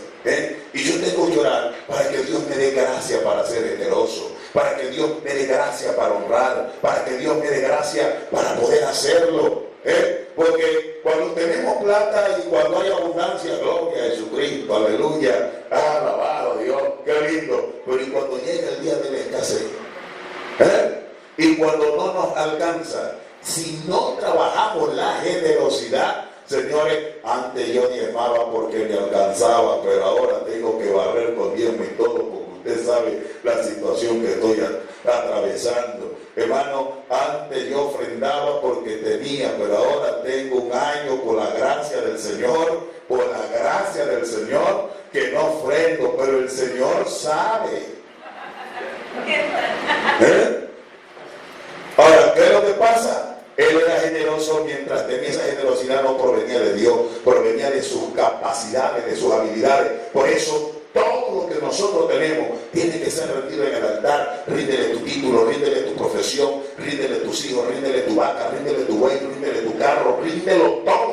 Y yo tengo que orar para que Dios me dé gracia para ser generoso, para que Dios me dé gracia para honrar, para que Dios me dé gracia para poder hacerlo. Porque cuando tenemos plata y cuando hay abundancia, gloria a Jesucristo, aleluya, alabado Dios, qué lindo. Pero y cuando llega el día de la escasez, y cuando no nos alcanza, si no trabajamos la generosidad, señores, antes yo diezmaba porque me alcanzaba, pero ahora tengo que barrer con diezmo y todo, porque usted sabe la situación que estoy atravesando. Hermano, antes yo ofrendaba porque tenía, pero ahora tengo un año por la gracia del Señor, que no ofrendo, pero el Señor sabe. Ahora, ¿qué es lo que pasa? Él era generoso mientras tenía esa generosidad, no provenía de Dios, provenía de sus capacidades, de sus habilidades. Por eso, todo lo que nosotros tenemos tiene que ser rendido en el altar. Ríndele tu título, ríndele tu profesión, ríndele tus hijos, ríndele tu vaca, ríndele tu buey, ríndele tu carro, ríndelo todo.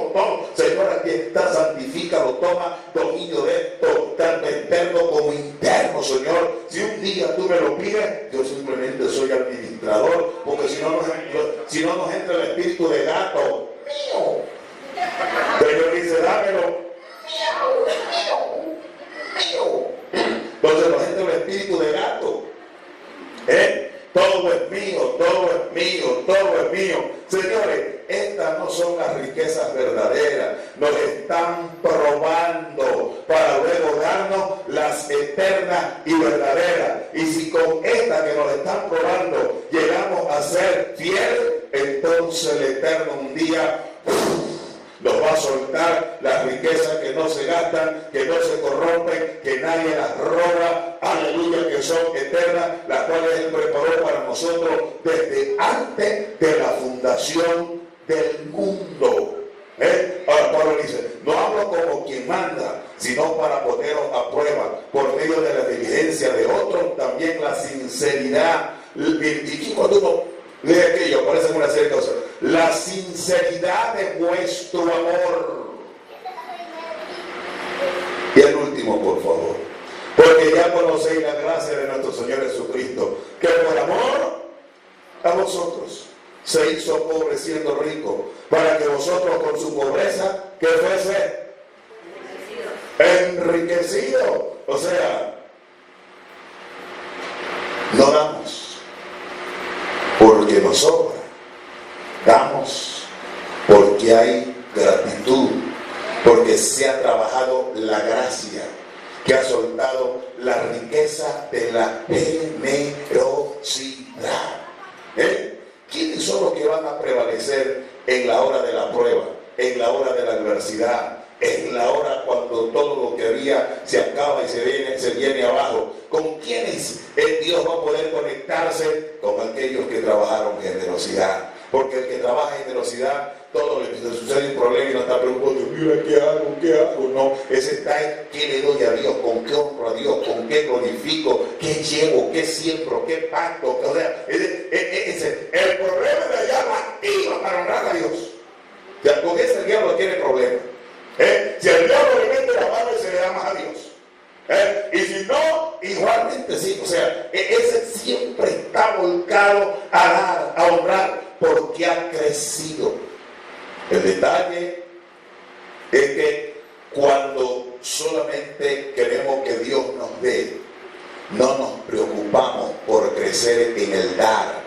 Señor, aquí está, santifícalo, toma dominio de esto, tanto externo como interno, Señor. Si un día tú me lo pides, yo simplemente soy administrador, porque si no nos entra el espíritu de gato, mío. Pero dice, dámelo, mío. todo es mío, todo es mío, todo es mío. Señores, estas no son las riquezas verdaderas. Nos están probando para luego darnos las eternas y verdaderas. Y si con esta que nos están probando llegamos a ser fieles, entonces el Eterno un día nos va a soltar las riquezas que no se gastan, que no se corrompen, que nadie las roba, aleluya, que son eternas, las cuales Él preparó para nosotros desde antes de la fundación del mundo. Ahora Pablo dice, no hablo como quien manda, sino para poneros a prueba, por medio de la diligencia de otros, también la sinceridad. Y cuando uno lee aquello, aparecen una serie de cosas. La sinceridad de vuestro amor. Y el último, por favor. Porque ya conocéis la gracia de nuestro Señor Jesucristo, que por amor a vosotros se hizo pobre siendo rico, para que vosotros con su pobreza, que fuese enriquecido. O sea, no damos porque nos sobra, damos porque hay gratitud, porque se ha trabajado la gracia, que ha soltado la riqueza de la generosidad. ¿Quiénes son los que van a prevalecer en la hora de la prueba, en la hora de la adversidad, en la hora cuando todo lo que había se acaba y se viene abajo? ¿Con quiénes Dios va a poder conectarse? Con aquellos que trabajaron generosidad. Porque el que trabaja en generosidad, todo le sucede un problema y no está preocupado, mira, ¿qué hago? No, ese está en qué le doy a Dios, con qué honro a Dios, con qué glorifico, qué llevo, qué siembro, qué pacto. O sea, el problema de allá lo activa para honrar a Dios. O sea, con ese el diablo tiene problemas. Si el diablo le mete la mano, se le da más a Dios. Y si no, igualmente sí. O sea, ese siempre está volcado a dar, a honrar, porque ha crecido. El detalle es que cuando solamente queremos que Dios nos dé, no nos preocupamos por crecer en el dar.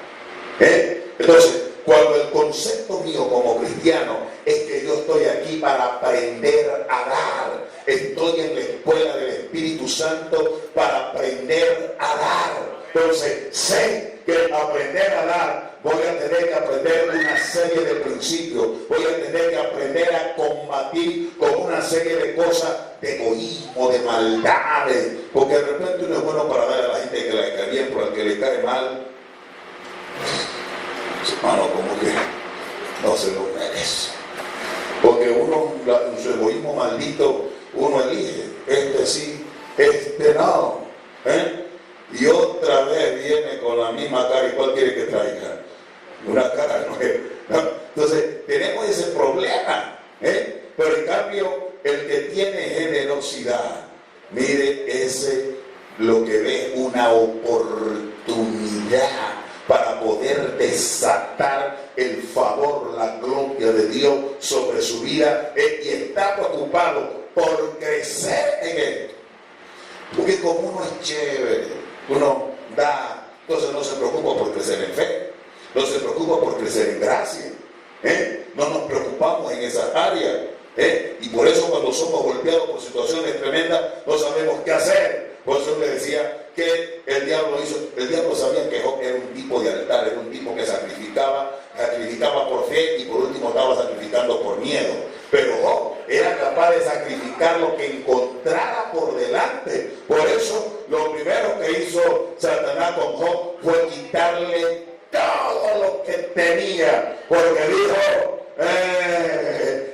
Entonces, cuando el concepto mío como cristiano es que yo estoy aquí para aprender a dar, estoy en la escuela del Espíritu Santo para aprender a dar. Entonces, sé que aprender a dar, voy a tener que aprender una serie de principios, voy a tener que aprender a combatir con una serie de cosas, de egoísmo, de maldades, porque de repente uno es bueno para dar a la gente que le cae bien, pero al que le cae mal, hermano, como que no se lo merece. Porque uno, en su egoísmo maldito, uno elige, este sí, este no. Y otra vez viene con la misma cara. ¿Y cuál quiere que traiga? Una cara nueva. ¿No? Entonces, tenemos ese problema. Pero en cambio, el que tiene generosidad, mire, ese lo que ve una oportunidad para poder desatar el favor, la gloria de Dios sobre su vida, y está preocupado por crecer en él. Porque como uno es chévere, uno da, entonces no se preocupa por crecer en fe, no se preocupa por crecer en gracia, no nos preocupamos en esas áreas, y por eso cuando somos golpeados por situaciones tremendas, no sabemos qué hacer. Por eso le decía que el diablo sabía que Job era un tipo de altar, era un tipo que sacrificaba por fe y por último estaba sacrificando por miedo. Pero Job era capaz de sacrificar lo que encontrara por delante. Por eso lo primero que hizo Satanás con Job fue quitarle todo lo que tenía, porque dijo,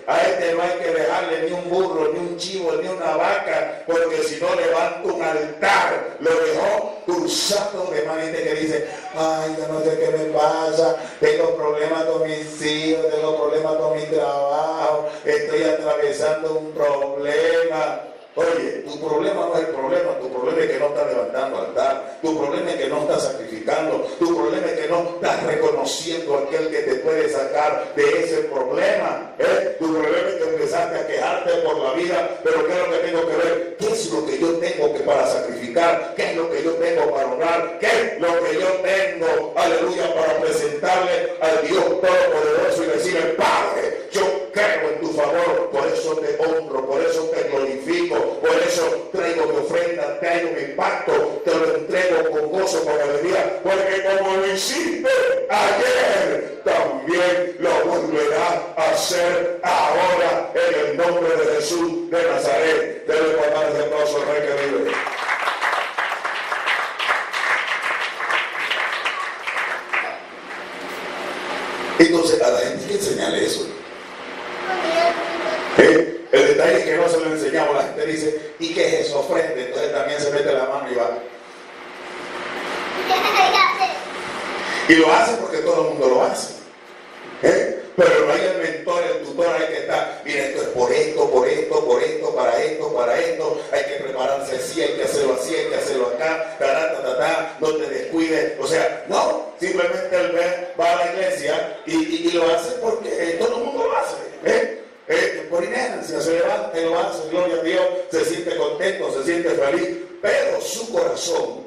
a este no hay que dejarle ni un burro, ni un chivo, ni una vaca, porque si no levanta un altar. Lo dejó cruzado de manera que dice, ay, yo no sé qué me pasa, tengo problemas con mis hijos, tengo problemas con mi trabajo, estoy atravesando un problema. Oye, tu problema no es el problema, tu problema es que no estás levantando altar, tu problema es que no estás sacrificando, tu problema es que no estás reconociendo a aquel que te puede sacar de ese problema. Tu problema es que empezaste a quejarte por la vida, pero ¿qué es lo que tengo que ver? ¿Qué es lo que yo tengo que para sacrificar? ¿Qué es lo que yo tengo para honrar? ¿Qué es lo que yo tengo, aleluya, para presentarle al Dios Todopoderoso y decirle: Padre, yo creo en tu favor, por eso te honro, por eso te glorifico, por eso traigo mi ofrenda, traigo mi pacto, te lo entrego con gozo, con alegría, porque como lo hiciste ayer, también lo volverá a hacer ahora, en el nombre de Jesús de Nazaret. Debe guardar ese aplauso al Rey que vive. Entonces a la gente hay que enseñarle eso. El detalle es que no se lo enseñamos. La gente dice: ¿y qué es eso? Ofrenda. Entonces también se mete la mano y va. Y lo hace porque todo el mundo lo hace. Pero no hay el mentor, el tutor, hay que estar: mira, esto es por esto, por esto, por esto, para esto, hay que prepararse así, hay que hacerlo así, hay que hacerlo acá, no te descuides. O sea, no, simplemente él va a la iglesia y lo hace porque todo el mundo lo hace. Por inercia se levanta y lo hace, gloria a Dios, se siente contento, se siente feliz, pero su corazón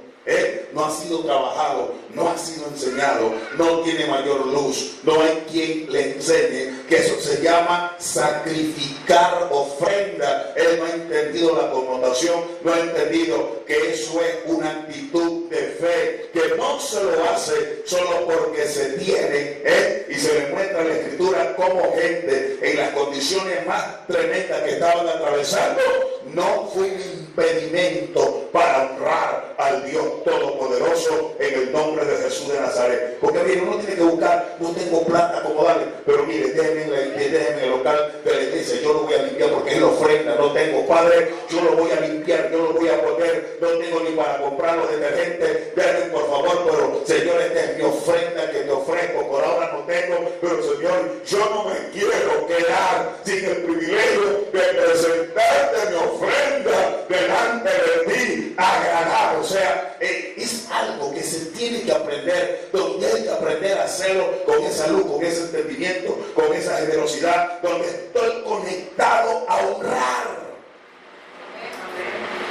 no ha sido trabajado, no ha sido enseñado, no tiene mayor luz, no hay quien le enseñe que eso se llama sacrificar ofrenda. Él no ha entendido la connotación, no ha entendido que eso es una actitud de fe, que no se lo hace solo porque se tiene, y se le muestra en la Escritura como gente en las condiciones más tremendas que estaban atravesando, no fue un impedimento para honrar al Dios Todopoderoso en el nombre de Jesús de Nazaret. Porque mire, uno tiene que buscar: no tengo plata como darle, pero mire, déjenme en el local de la iglesia, yo lo voy a limpiar porque es la ofrenda. No tengo, Padre, yo lo voy a limpiar, yo lo voy a poner, no tengo ni para comprar los detergentes, déjenme por favor, pero Señor, esta es mi ofrenda que te ofrezco, por ahora no tengo, pero Señor, yo no me quiero quedar sin el privilegio de presentarte mi ofrenda delante de ti, agradar. O sea, es algo que se tiene que aprender, donde hay que aprender a hacerlo con esa luz, con ese entendimiento, con esa generosidad, donde estoy conectado a honrar.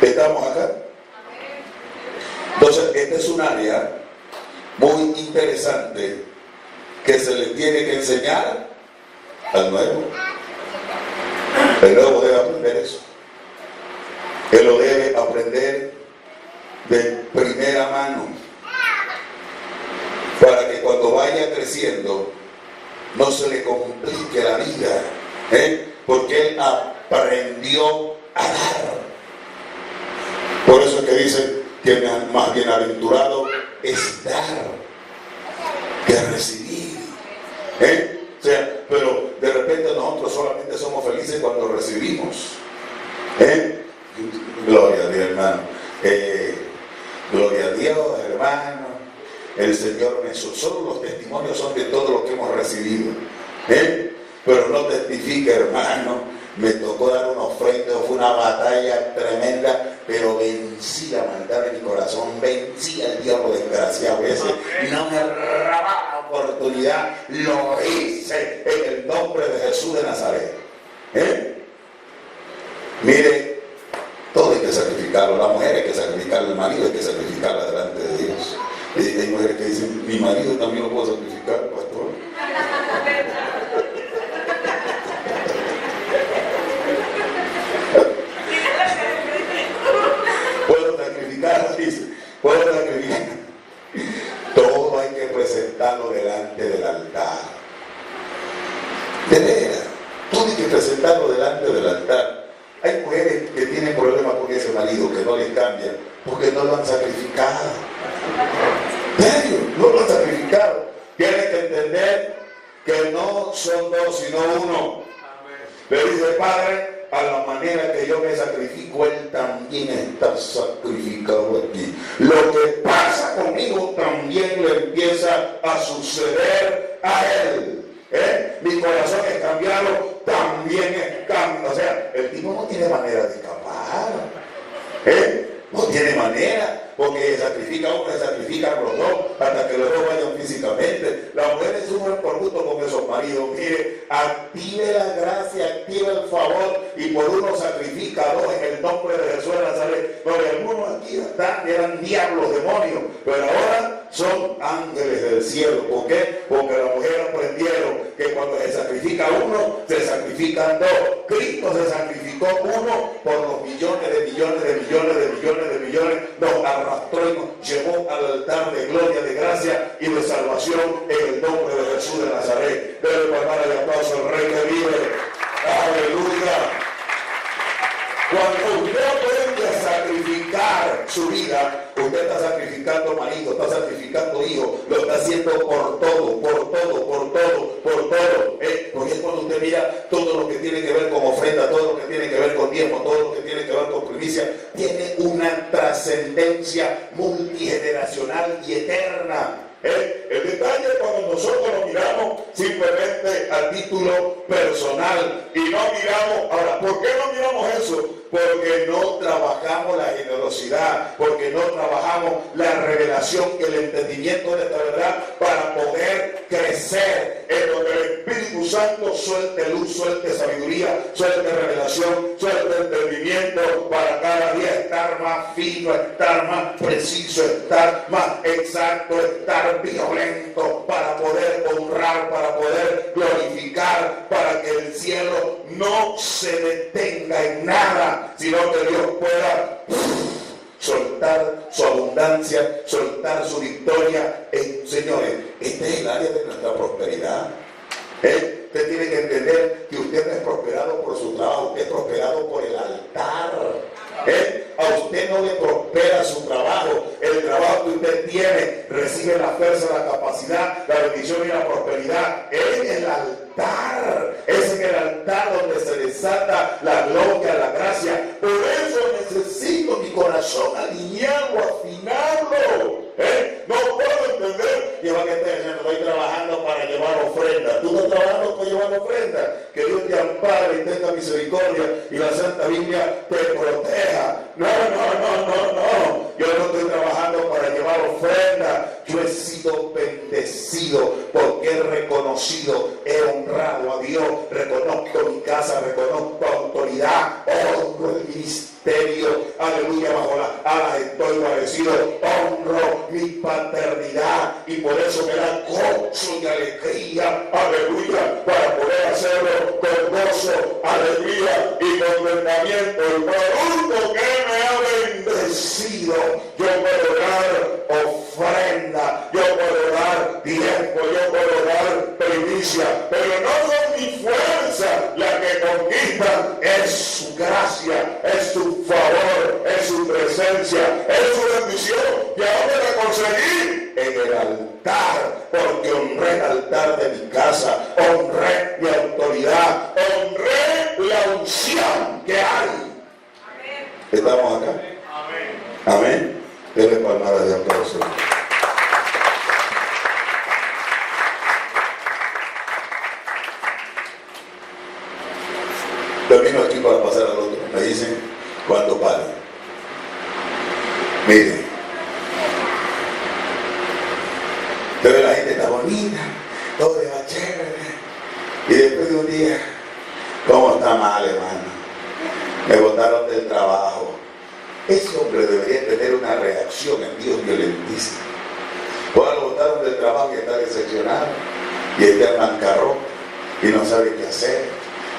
¿Estamos acá? Entonces, esta es un área muy interesante que se le tiene que enseñar al nuevo. El nuevo debe aprender eso. Él lo debe aprender de primera mano, para que cuando vaya creciendo no se le complique la vida, porque él aprendió a dar. Por eso es que dice que más bienaventurado es dar que recibir. O sea, pero de repente nosotros solamente somos felices cuando recibimos. Gloria a Dios, hermano. Gloria a Dios, hermano. El Señor me solo los testimonios son de todo lo que hemos recibido. Pero no testifica, hermano. Me tocó dar una ofrenda, fue una batalla tremenda, pero vencí la maldad de mi corazón, vencí al diablo desgraciado ese, no me robaba la oportunidad, lo hice en el nombre de Jesús de Nazaret. Mire, todo hay que sacrificarlo, la mujer hay que sacrificarla, el marido hay que sacrificarla delante de Dios. Y hay mujeres que dicen: mi marido también lo puedo sacrificar, pastor. Puedo sacrificar. Todo hay que presentarlo delante del altar. De veras, todo hay que presentarlo delante del altar. Hay mujeres que tienen problemas con ese marido, que no les cambia, porque no lo han sacrificado. ¿En serio? No lo han sacrificado. Tienes que entender que no son dos, sino uno. Le dice: Padre, a la manera que yo me sacrifico, Él también está sacrificado aquí. Lo que pasa conmigo también le empieza a suceder a Él. Mi corazón es cambiado, también es cambiado. O sea, el tipo no tiene manera de escapar. No tiene manera, porque sacrifica uno, sacrifican los dos, hasta que los dos vayan desarrollan físicamente. Las mujeres sufren por gusto con esos maridos. Mire, active la gracia, active el favor, y por uno sacrifica a dos en el nombre de Jesús de Nazaret. Porque algunos aquí están, eran diablos, demonios, pero ahora son ángeles del cielo. ¿Por qué? Porque las mujeres aprendieron que cuando se sacrifica uno, se sacrifican dos. Cristo se sacrificó uno por los millones de millones de millones de millones de millones, nos arrastró y nos llevó al altar de gloria, de gracia y de salvación en el nombre de Jesús de Nazaret. Debe palmar el aplauso al Rey que vive. Aleluya. Cuando usted aprende a sacrificar su vida, usted está sacrificando marido, está sacrificando hijo, lo está haciendo por todo, por todo, por todo, por todo. Porque es cuando usted mira todo lo que tiene que ver con ofrenda, todo lo que tiene que ver con diezmo, todo lo que tiene que ver con primicia, tiene una trascendencia multigeneracional y eterna. El detalle es cuando nosotros lo miramos simplemente a título personal y no miramos. Ahora, ¿por qué no miramos eso? Porque no trabajamos la generosidad, porque no trabajamos la revelación y el entendimiento de esta verdad para poder crecer en lo que el Espíritu Santo suelte luz, suelte sabiduría, suelte revelación, suelte entendimiento para cada día estar más fino, estar más preciso, estar más exacto, estar violento, para poder honrar, para poder glorificar, para que el cielo no se detenga en nada, sino que Dios pueda soltar su abundancia, soltar su victoria. Señores, este es el área de nuestra prosperidad. Usted tiene que entender que usted no es prosperado por su trabajo, usted es prosperado por el altar. A usted no le prospera su trabajo. El trabajo que usted tiene recibe la fuerza, la capacidad, la bendición y la prosperidad en el altar. Es en el altar donde se desata la gloria, la gracia. Por eso necesito mi corazón alineado, afinarlo. No puedo entender. Lleva que esté diciendo, estoy trabajando para llevar ofrenda. Tú no estás trabajando para llevar ofrenda. Que Dios te ampare y tenga misericordia y la Santa Biblia te proteja. No. Yo no estoy trabajando para llevar ofrenda. Yo he sido bendecido porque he reconocido, he honrado a Dios. Reconozco mi casa, reconozco autoridad, honro el ministerio. Aleluya, bajo las alas estoy agradecido. Honro mi paternidad y por eso me da gozo y alegría. Aleluya, para poder hacerlo con gozo, alegría y contentamiento. El producto que me ha bendecido, yo puedo dar ofrenda, yo puedo dar tiempo, yo puedo dar primicia, pero no son mi fuerza la que conquista, es su gracia, es su favor, es su presencia, es su bendición. ¿Y a dónde la conseguí? En el altar, porque honré el altar de mi casa, honré mi autoridad, honré la unción que hay. ¿Estamos acá? Amén. Dele palmadas de aplauso. Termino aquí para pasar al otro. Me dicen cuando pare. Miren. Pero la gente está bonita, todo va chévere. Y después de un día, ¿cómo está mal, hermano? Me botaron del trabajo. Ese hombre debería tener una reacción en Dios violentísima. Ahora lo botaron del trabajo y está decepcionado. Y está en bancarrota y no sabe qué hacer.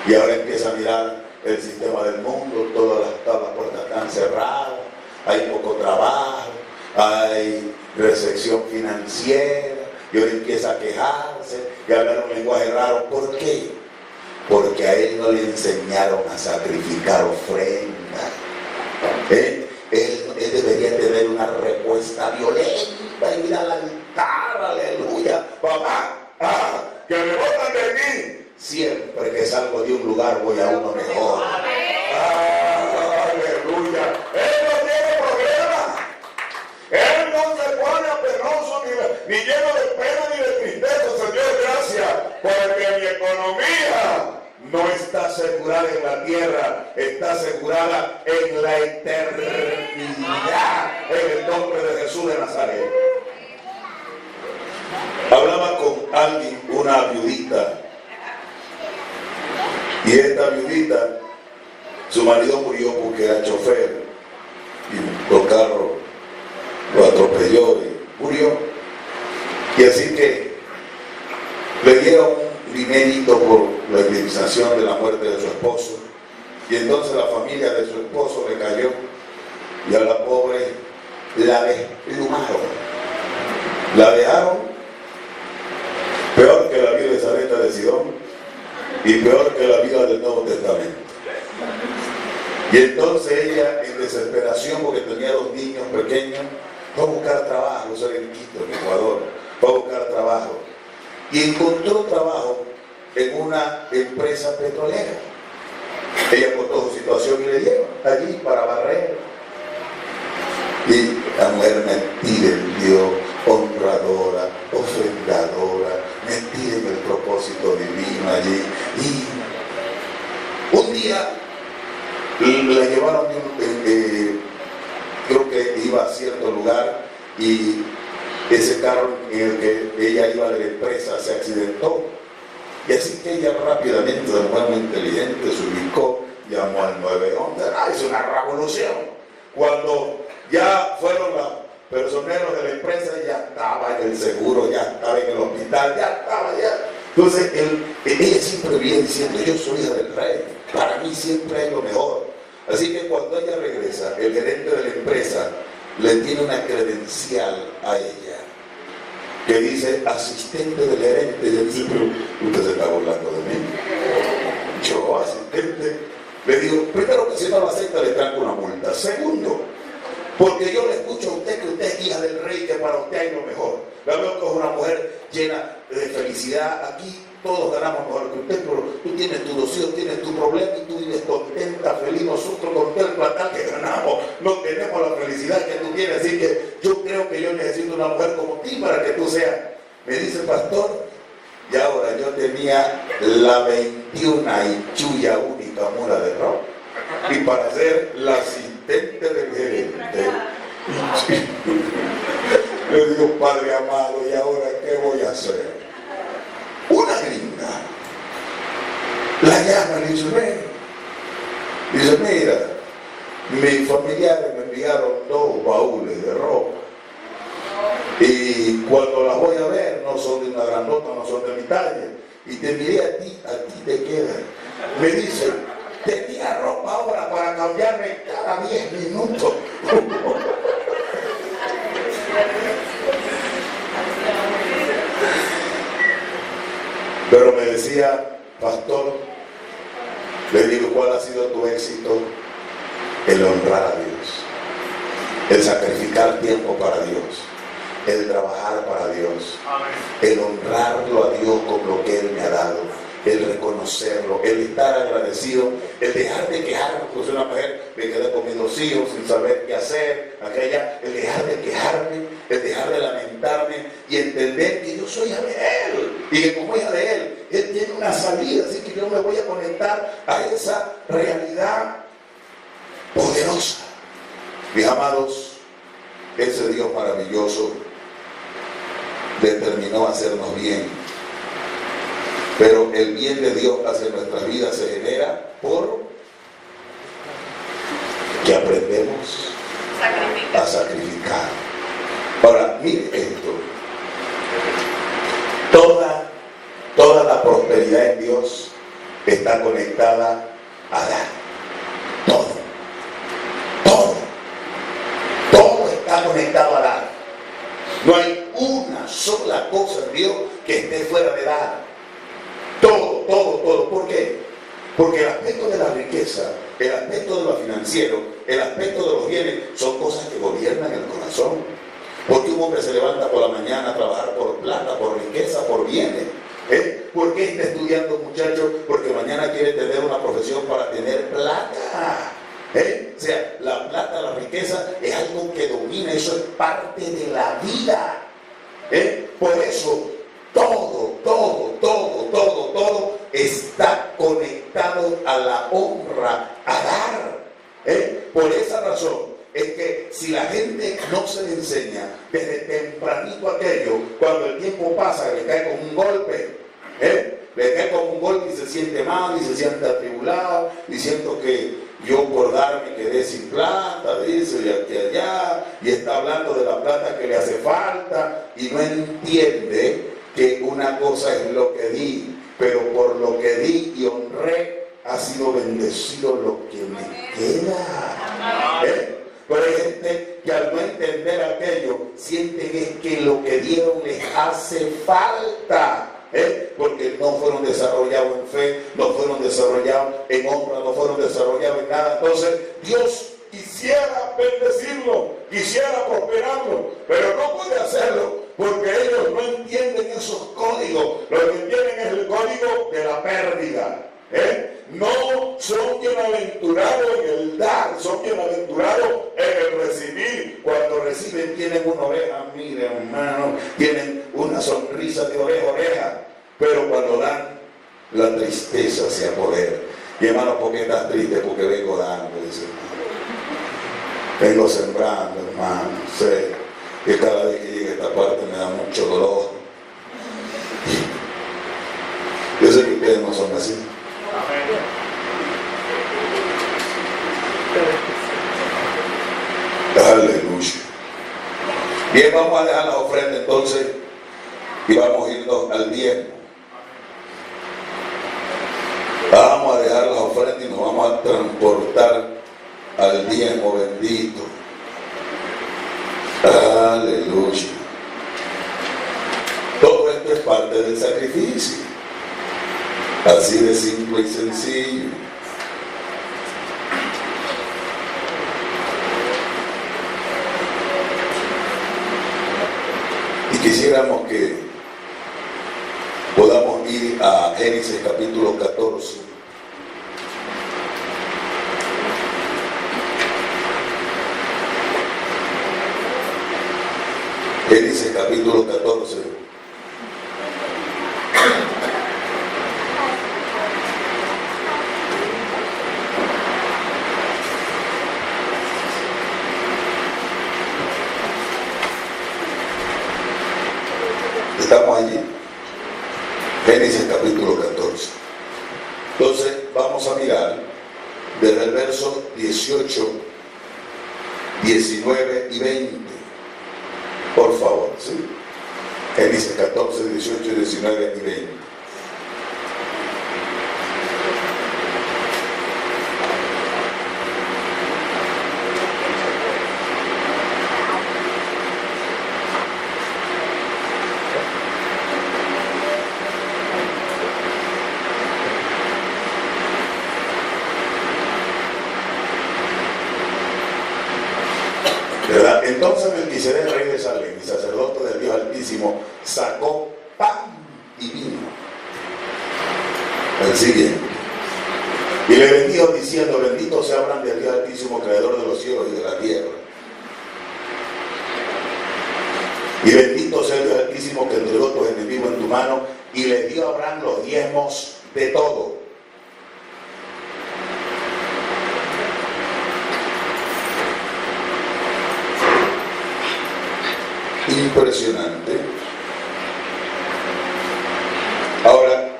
Y ahora empieza a mirar el sistema del mundo, todas las puertas están cerradas, hay poco trabajo, hay recesión financiera, y ahora empieza a quejarse y a hablar un lenguaje raro. ¿Por qué? Porque a él no le enseñaron a sacrificar ofrenda. Él debería tener una respuesta violenta y ir al altar, aleluya. Papá, que me botan de aquí. Siempre que salgo de un lugar voy a uno mejor. Aleluya. Él no tiene problema. Él no se pone penoso ni lleno de pena ni de tristeza. Señor, gracias. Porque mi economía no está asegurada en la tierra, está asegurada en la eternidad, en el nombre de Jesús de Nazaret. alguien, una viudita. Y esta viudita, su marido murió porque era chofer. Y los carros lo atropelló y murió. Y así que le dieron un dinerito por la indemnización de la muerte de su esposo. Y entonces la familia de su esposo le cayó y a la pobre la desplumaron. La dejaron peor que la vida de Sarepta de Sidón y peor que la vida del Nuevo Testamento. Y entonces ella, en desesperación, porque tenía 2 niños pequeños, fue a buscar trabajo. Yo soy en Quito, en Ecuador. Fue a buscar trabajo. Y encontró trabajo en una empresa petrolera. Ella contó su situación y le lleva allí para barrer. Y la mujer metida en Dios, honradora, ofrendadora, metida en el propósito divino allí. Y un día la llevaron, creo que iba a cierto lugar, y ese carro en el que ella iba de la empresa se accidentó. Y así que ella rápidamente, de manera muy inteligente, se ubicó, llamó al 911. Es una revolución. Cuando ya fueron los personeros de la empresa, ya estaba en el seguro, ya estaba en el hospital, ya estaba, ya. Entonces, ella siempre viene diciendo: yo soy hija del rey, para mí siempre es lo mejor. Así que cuando ella regresa, el gerente de la empresa le tiene una credencial a ella que dice asistente del gerente. Y él dice: pero usted se está burlando de mí. Yo, asistente. Le digo: primero, que si no lo acepta le tranco una multa. Segundo, porque yo le escucho a usted que usted es hija del rey, que para usted hay lo mejor. La veo que es una mujer llena de felicidad. Aquí todos ganamos mejor que usted, pero tú tienes tu 2 hijos, tienes tu problema y tú vives contenta, feliz. Nosotros con todo el platal que ganamos no tenemos la felicidad que tú tienes. Así que yo creo que yo necesito una mujer como ti para que tú seas. Me dice: pastor, y ahora yo tenía la 21 y chulla única mula de rock, y para ser la asistente del gerente, le digo: Padre amado, ¿y ahora qué voy a hacer? Una gringa la llama y le dice: ven. Dice: mira, mis familiares me enviaron 2 baúles de ropa, y cuando las voy a ver no son de una grandota, no son de mi talla, y te miré a ti te quedan. Me dice: tenía ropa ahora para cambiarme cada 10 minutos. Pero me decía: pastor, le digo, ¿cuál ha sido tu éxito? El honrar a Dios, el sacrificar tiempo para Dios, el trabajar para Dios, el honrarlo a Dios con lo que Él me ha dado, el reconocerlo, el estar agradecido, el dejar de quejarme. Pues una mujer, me quedé con mis 2 hijos sin saber qué hacer, aquella, el dejar de quejarme, el dejar de lamentarme y entender que yo soy hija de Él, y que como hija de Él, Él tiene una salida. Así que yo me voy a conectar a esa realidad poderosa. Mis amados, ese Dios maravilloso determinó hacernos bien, pero el bien de Dios hacia nuestras vidas se genera por que aprendemos a sacrificar. Ahora, mire esto: toda la prosperidad en Dios está conectada a dar. Todo está conectado a dar. No hay una sola cosa en Dios que esté fuera de dar. Todo. ¿Por qué? Porque el aspecto de la riqueza, el aspecto de lo financiero, el aspecto de los bienes, son cosas que gobiernan el corazón. Porque un hombre se levanta por la mañana a trabajar por plata, por riqueza, por bienes. ¿Por qué está estudiando, muchacho? Porque mañana quiere tener una profesión para tener plata. O sea, la plata, la riqueza es algo que domina, eso es parte de la vida. Por eso todo está conectado a la honra, a dar. Por esa razón es que si la gente no se le enseña desde tempranito aquello, cuando el tiempo pasa, le cae como un golpe, le cae como un golpe y se siente mal y se siente atribulado y siento que yo por darme quedé sin plata, dice, y aquí allá, y está hablando de la plata que le hace falta y no entiende que una cosa es lo que di, pero por lo que di y honré ha sido bendecido lo que me queda. Pero hay gente que al no entender aquello sienten es que lo que dieron les hace falta. Porque no fueron desarrollados en fe, no fueron desarrollados en honra, no fueron desarrollados en nada. Entonces Dios quisiera bendecirlo, quisiera prosperarlo, pero no puede hacerlo porque ellos no entienden esos códigos. Lo que entienden es el código de la pérdida. No son bienaventurados en el dar, son bienaventurados en el recibir. Cuando reciben tienen una oreja, mire hermano, tienen una sonrisa de oreja a oreja, pero cuando dan, la tristeza se apodera. Y hermano, ¿por qué estás triste? Porque vengo dando, dice. Vengo sembrando, hermano, sé que cada vez que llegue a esta parte me da mucho dolor. Yo sé que ustedes no son así. Aleluya. Bien, vamos a dejar la ofrenda entonces y vamos a irnos al diezmo. Vamos a dejar la ofrenda y nos vamos a transportar al diezmo bendito. Aleluya. Todo esto es parte del sacrificio. Así de simple y sencillo. Y quisiéramos que podamos ir a Génesis capítulo 14. Génesis capítulo 14. Estamos allí. Génesis capítulo 14. Entonces vamos a mirar desde el verso 18, 19 y 20. Por favor, ¿sí? Génesis 14, 18, 19 y 20. ¿Verdad? Entonces Melquisedec, rey de Salem y sacerdote del Dios Altísimo, sacó pan y vino. El siguiente. Y le bendijo diciendo: bendito sea Abraham del Dios Altísimo, creador de los cielos y de la tierra. Y bendito sea el Dios Altísimo que entregó tus enemigos en tu mano, y le dio a Abraham los diezmos de todo. Impresionante. Ahora,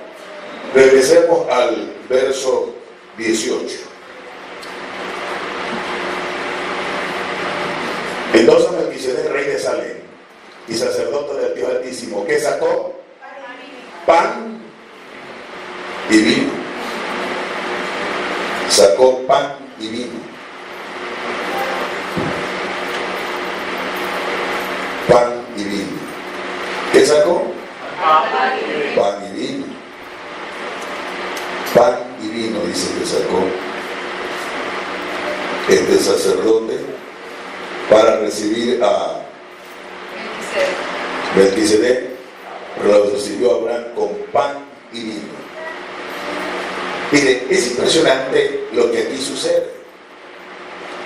regresemos al verso 18. Entonces Melquisedec, rey de Salem y sacerdote del Dios Altísimo, ¿qué sacó? Pan y vino. Sacó pan y vino. Pan y vino. ¿Qué sacó? Pan y vino. Pan y vino, dice que sacó este sacerdote para recibir a Melquisedec. Lo recibió a Abraham con pan y vino. Mire, es impresionante lo que aquí sucede,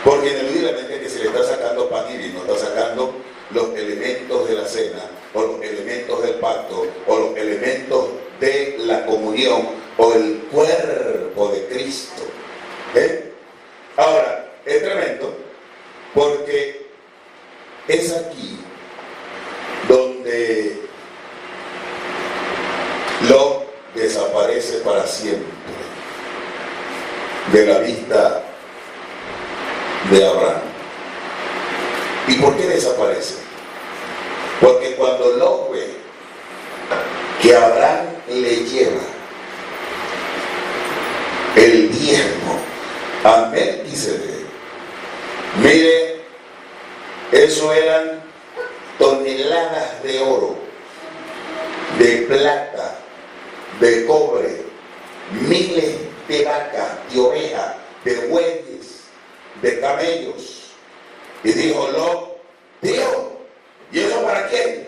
porque ineludiblemente que se le está sacando pan y vino, está sacando los elementos de la cena, o los elementos del pacto, o los elementos de la comunión, o el cuerpo de Cristo. Ahora, es tremendo, porque es aquí donde Lot desaparece para siempre de la vista de Abraham. ¿Y por qué desaparece? Porque cuando Lot ve que Abraham le lleva el diezmo a Melquisedec, mire, eso eran toneladas de oro, de plata, de cobre, miles de vacas, de ovejas, de bueyes, de camellos. Y dijo Lot, Dios, ¿y eso para quién?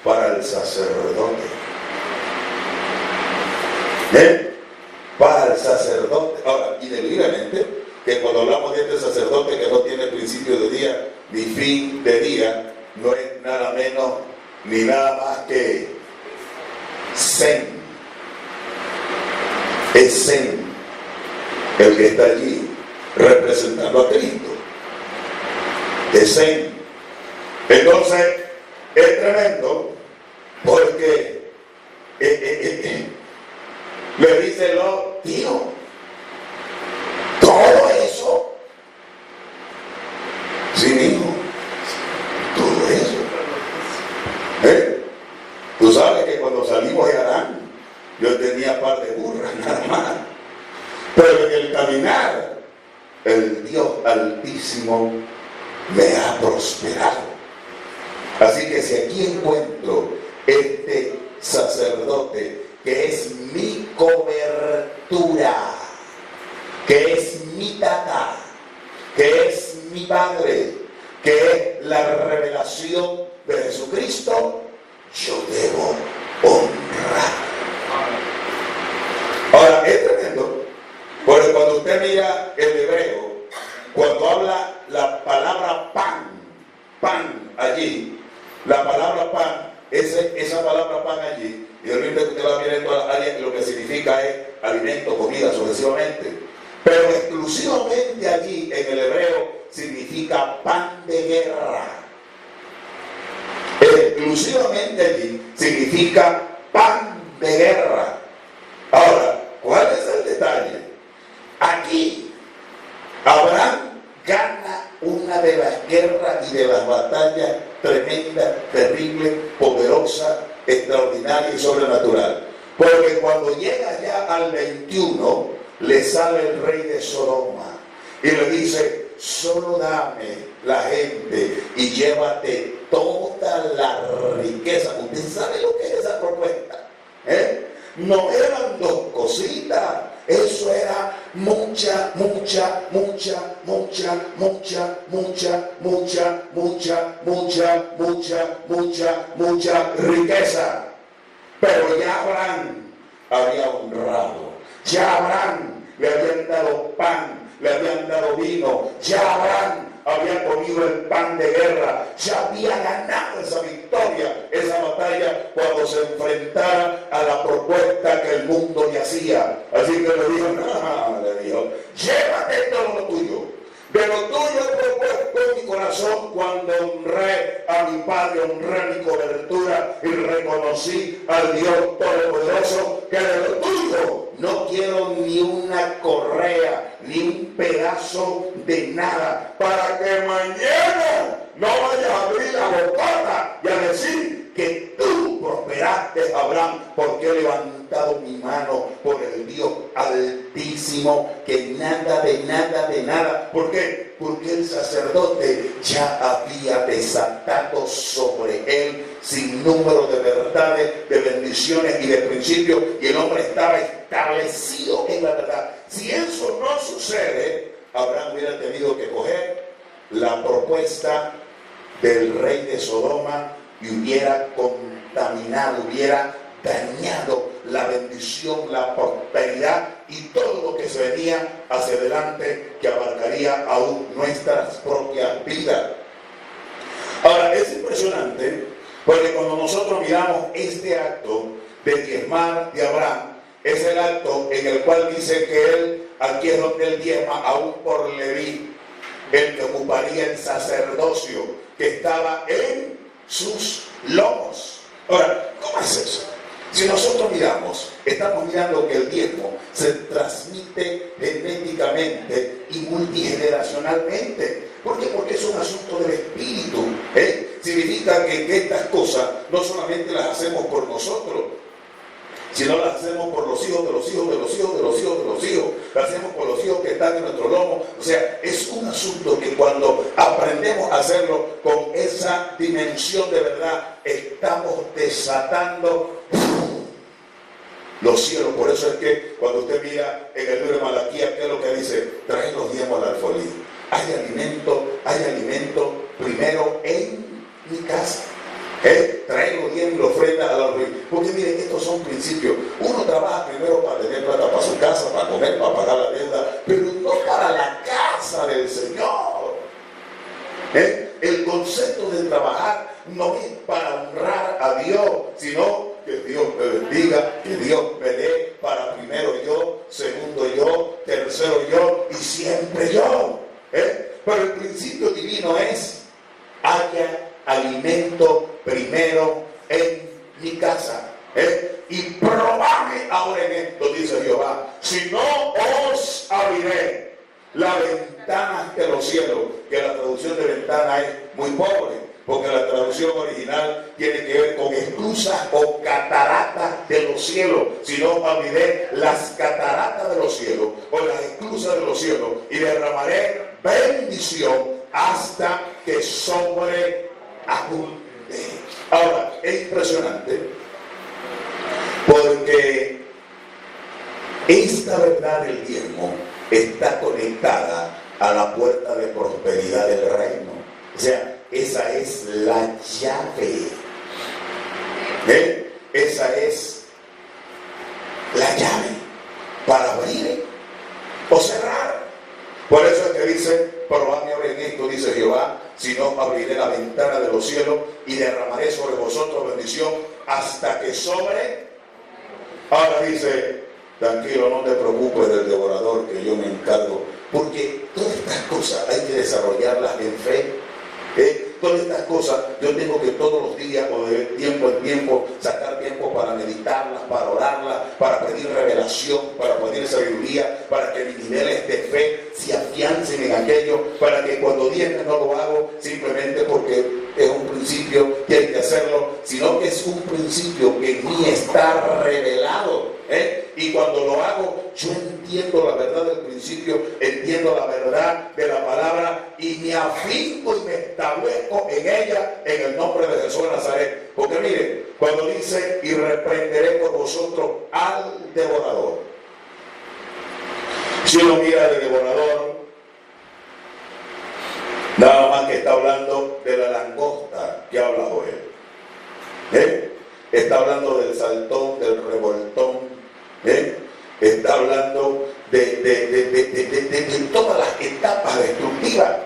Para el sacerdote. Para el sacerdote. Ahora, inevitablemente, que cuando hablamos de este sacerdote que no tiene principio de día ni fin de día, no es nada menos ni nada más que Zen. Es Zen el que está allí representando a Cristo. Es Zen. Entonces, es tremendo porque le dice Lot, tío, todo eso. Sí, hijo, todo eso. Tú sabes que cuando salimos de Arán, yo tenía par de burras nada más. Pero en el caminar, el Dios Altísimo me ha prosperado. Así que si aquí encuentro este sacerdote que es mi cobertura, que es mi tata, que es mi padre, que es la revelación de Jesucristo, yo debo honrar. Ahora, es tremendo, porque cuando usted mira el hebreo, cuando habla la palabra pan allí, la palabra pan, esa palabra pan allí, y ahorita que usted va a ver en todas las áreas, lo que significa es alimento, comida, sucesivamente. Pero exclusivamente allí, en el hebreo, significa pan de guerra. Exclusivamente allí significa pan de guerra. Ahora, ¿cuál es el detalle? Aquí, Abraham gana una de las guerras y de las batallas tremendas, terribles, poderosas, extraordinarias y sobrenatural. Porque cuando llega ya al 21, le sale el rey de Sodoma y le dice, solo dame la gente y llévate toda la riqueza. ¿Usted sabe lo que es esa propuesta? No eran dos cositas. Eso era mucha riqueza. Pero ya Abraham había honrado. Ya Abraham le habían dado pan, le habían dado vino. Ya Abraham había comido el pan de guerra. Ya había ganado esa victoria, esa batalla, cuando se enfrentara a la propuesta que el mundo le hacía. Así que le dijo, le dijo, llévate todo lo tuyo. De lo tuyo he propuesto en mi corazón cuando honré a mi padre, honré mi cobertura y reconocí al Dios Todopoderoso, que de lo tuyo no quiero ni una correa, ni un pedazo de nada, para que mañana no vayas a abrir la bocota y a decir que tú prosperaste, Abraham, porque he levantado mi mano por el Dios Altísimo, que nada de nada. ¿Por qué? Porque el sacerdote ya había desatado sobre él sin número de verdades, de bendiciones y de principios, y el hombre estaba establecido en la verdad. Si eso no sucede, Abraham hubiera tenido que coger la propuesta del rey de Sodoma y hubiera contaminado, hubiera dañado la bendición, la prosperidad y todo lo que se venía hacia adelante, que abarcaría aún nuestras propias vidas. Ahora, es impresionante porque cuando nosotros miramos este acto de diezmar de Abraham, es el acto en el cual dice que él, aquí es donde él diezma aún por Leví, el que ocuparía el sacerdocio que estaba en sus lomos. Ahora, ¿cómo es eso? Si Si nosotros miramos, estamos mirando que el diezmo se transmite genéticamente y multigeneracionalmente. ¿Por qué? Porque es un asunto del espíritu. Significa que estas cosas no solamente las hacemos por nosotros, sino las hacemos por los hijos de los hijos de los hijos de los hijos de los hijos, las hacemos por los hijos que están en nuestro lomo. O sea, es un asunto que cuando aprendemos a hacerlo con esa dimensión de verdad, estamos desatando los cielos. Por eso es que cuando usted mira en el libro de Malaquías, ¿qué es lo que dice? Trae los diezmos al alfolí. Hay alimento primero en mi casa. Traigo bien la ofrenda a la ofrenda. Porque miren, estos son principios. Uno trabaja primero para tener plata para su casa, para comer, para pagar la deuda, pero no para la casa del Señor. El concepto de trabajar no es para honrar a Dios, sino que Dios me bendiga, que Dios me dé para primero yo, segundo yo, tercero yo y siempre yo. Pero el principio divino es: haya alimento primero en mi casa. Y probadme ahora en esto, dice Jehová, si no os abriré las ventanas de los cielos. Que la traducción de ventana es muy pobre, porque la traducción original tiene que ver con esclusas o cataratas de los cielos. Si no abriré las cataratas de los cielos o las esclusas de los cielos, y derramaré bendición hasta que sobreabunde. Ahora, es impresionante porque esta verdad del diezmo está conectada a la puerta de prosperidad del reino. O sea, esa es la llave. Esa es la llave para abrir o cerrar. Por eso es que dice: probadme ahora en esto, dice Jehová, si no abriré la ventana de los cielos y derramaré sobre vosotros bendición hasta que sobre. Ahora dice: tranquilo, no te preocupes del devorador, que yo me encargo. Porque todas estas cosas hay que desarrollarlas en fe. Todas estas cosas yo tengo que todos los días o de tiempo en tiempo sacar tiempo para meditarlas, para orarlas, para pedir revelación, para pedir sabiduría, para que mis niveles de fe se afiancen en aquello, para que cuando diezme no lo hago simplemente porque es un principio que hay que hacerlo, sino que es un principio que en mí está revelado. Y cuando lo hago, yo entiendo la verdad del principio, entiendo la verdad de la palabra y me afinco y me establezco en ella en el nombre de Jesús de Nazaret. Porque mire, cuando dice: y reprenderé por vosotros al devorador. Si uno mira al devorador, nada más que está hablando de la langosta que habla Joel. Está hablando del saltón, del revoltón. Está hablando de todas las etapas destructivas.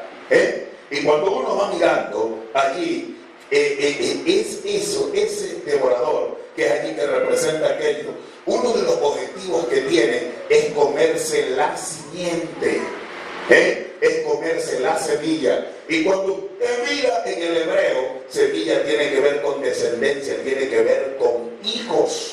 Y cuando uno va mirando allí, es eso, ese devorador que es allí que representa aquello. Uno de los objetivos que tiene es comerse la simiente. Es comerse la semilla. Y cuando usted mira en el hebreo, semilla tiene que ver con descendencia, tiene que ver con hijos.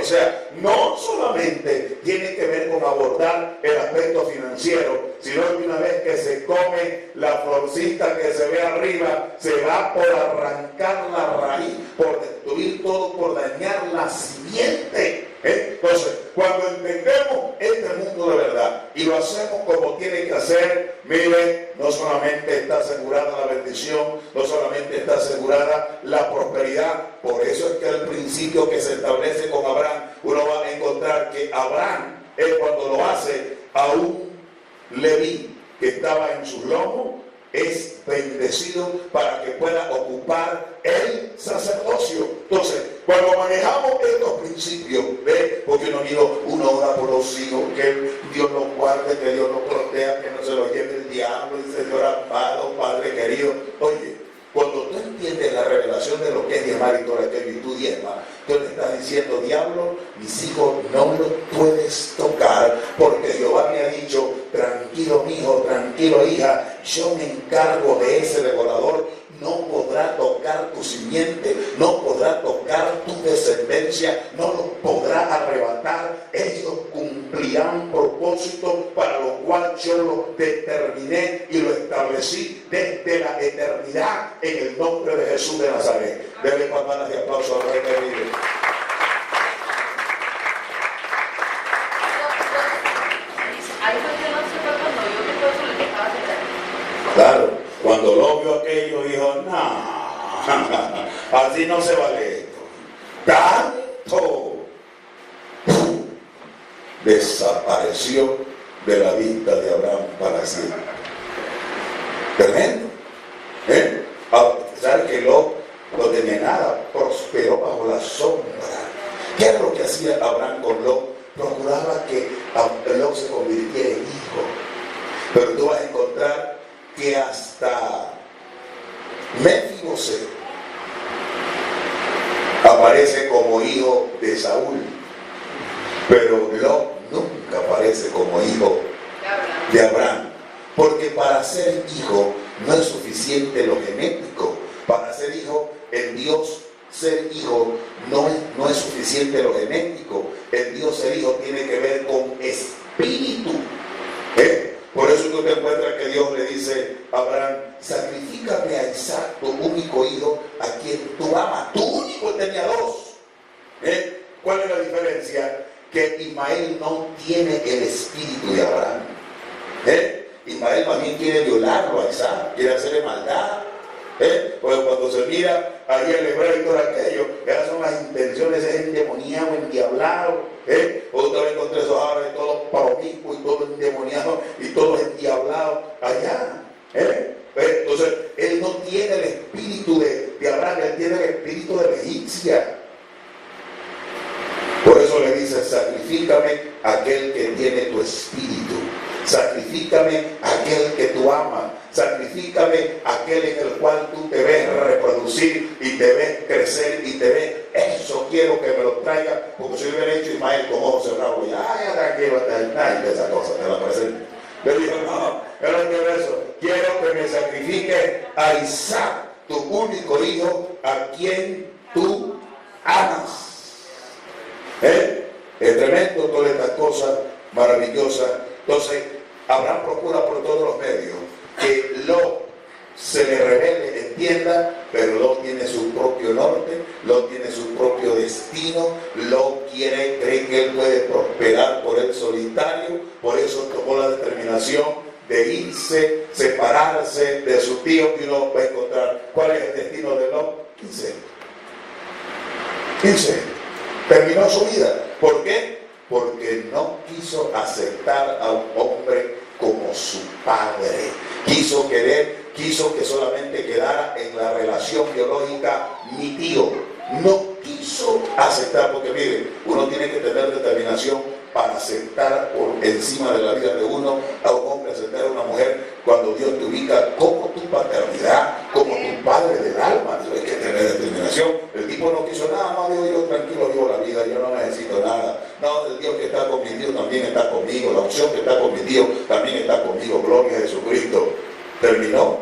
O sea, no solamente tiene que ver con abordar el aspecto financiero, sino que una vez que se come la florcita que se ve arriba, se va por arrancar la raíz, por destruir todo, por dañar la simiente. Entonces, cuando entendemos este mundo de verdad y lo hacemos como tiene que hacer, mire, no solamente está asegurada la bendición, no solamente está asegurada la prosperidad. Por eso es que el principio que se establece con Abraham, uno va a encontrar que Abraham, cuando lo hace a un Leví que estaba en sus lomos, es bendecido para que pueda ocupar el sacerdocio. Entonces, cuando manejamos estos principios, ¿ve? Porque uno ora por los hijos, que Dios los guarde, que Dios los proteja, que no se los lleve el diablo, y Señor amado, Padre querido. Oye, cuando tú entiendes la revelación de lo que es diezmar y todo aquello, y tú diezmas, tú le estás diciendo: diablo, mis hijos no los puedes tocar, porque Jehová me ha dicho: tranquilo, mi hijo, tranquilo, hija, yo me encargo de ese devorador, no podrá tocar tu simiente, no podrá tocar tu descendencia, no los podrá arrebatar. Ellos cumplirán propósito para lo cual yo lo determiné y lo establecí desde la eternidad en el nombre de Jesús de Nazaret. Denle palmas de aplauso al Rey de Reyes. Ahí fue que no se fue cuando yo que todo eso le dejaba hacer. Claro, cuando lo vio aquello dijo, no, así no se vale esto. Tanto desapareció de la vista de Abraham para siempre. Tremendo. A pesar que Lot no tenía nada, prosperó bajo la sombra. ¿Qué era lo que hacía Abraham con Lot? Procuraba que Lot se convirtiera en hijo. Pero tú vas a encontrar que hasta Mefiboset aparece como hijo de Saúl, pero Lot nunca aparece como hijo de Abraham, porque para ser hijo no es suficiente lo genético. Para ser hijo en Dios, ser hijo no es suficiente lo genético. En Dios ser hijo tiene que ver con espíritu. Por eso tú te encuentras que Dios le dice a Abraham, sacrifícame a Isaac, tu único hijo, a quien tú amas. Tu único, él tenía dos. ¿Cuál es la diferencia? Que Ismael no tiene el espíritu de Abraham. Ismael más bien quiere violarlo a Isaac, quiere hacerle maldad. Pues cuando se mira ahí el hebreo y todo aquello, esas son las intenciones, es endemoniado, endiablado. Otra vez encontré esos árabes todos promiscuos y todos endemoniados y todos endiablados allá. Entonces, él no tiene el espíritu de Abraham, él tiene el espíritu de la egipcia. Por eso le dice, sacrifícame aquel que tiene tu espíritu. Sacrifícame aquel que tú amas. Sacrifícame aquel en el cual tú te ves reproducir y te ves crecer y te ves. Eso quiero que me lo traiga, porque si hubiera hecho Ismael con ojos cerrados, ya tranquilo, de esa cosa, te la presento. Le dijo, no, yo no quiero eso. Quiero que me sacrifique a Isaac, tu único hijo, a quien tú amas. Es tremendo todas estas cosas maravillosas. Entonces, Abraham procura por todos los medios que Lot se le revele, entienda, pero Lot tiene su propio norte, Lot tiene su propio destino, Lot cree que él puede prosperar por él solitario, por eso tomó la determinación de irse, separarse de su tío, y uno va a encontrar cuál es el destino de Lot. 15. Terminó su vida. ¿Por qué? Porque no quiso aceptar a un hombre como su padre. Quiso que solamente quedara en la relación biológica mi tío. No quiso aceptar, porque mire, uno tiene que tener determinación para aceptar por encima de la vida de uno a un hombre, aceptar a una mujer cuando Dios te ubica como tu paternidad, como tu padre del alma. Hay que tener determinación. El tipo no quiso nada, no, Dios, yo tranquilo vivo la vida, yo no necesito nada. No, el Dios que está con mi Dios también está conmigo, la opción que está con mi Dios también está conmigo, gloria a Jesucristo. Terminó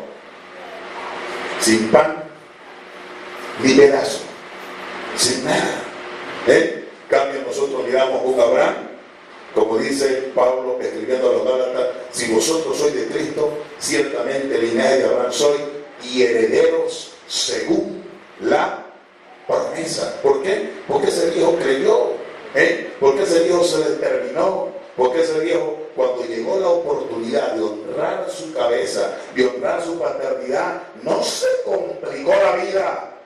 sin pan ni pedazo, sin nada. Cambio, nosotros miramos un Abraham, como dice Pablo escribiendo a los Gálatas, si vosotros sois de Cristo, ciertamente linaje de Abraham soy y herederos según la promesa. ¿Por qué? Porque ese viejo creyó, porque ese viejo se determinó, porque ese viejo, cuando llegó la oportunidad de honrar su cabeza, de honrar su paternidad, no se complicó la vida.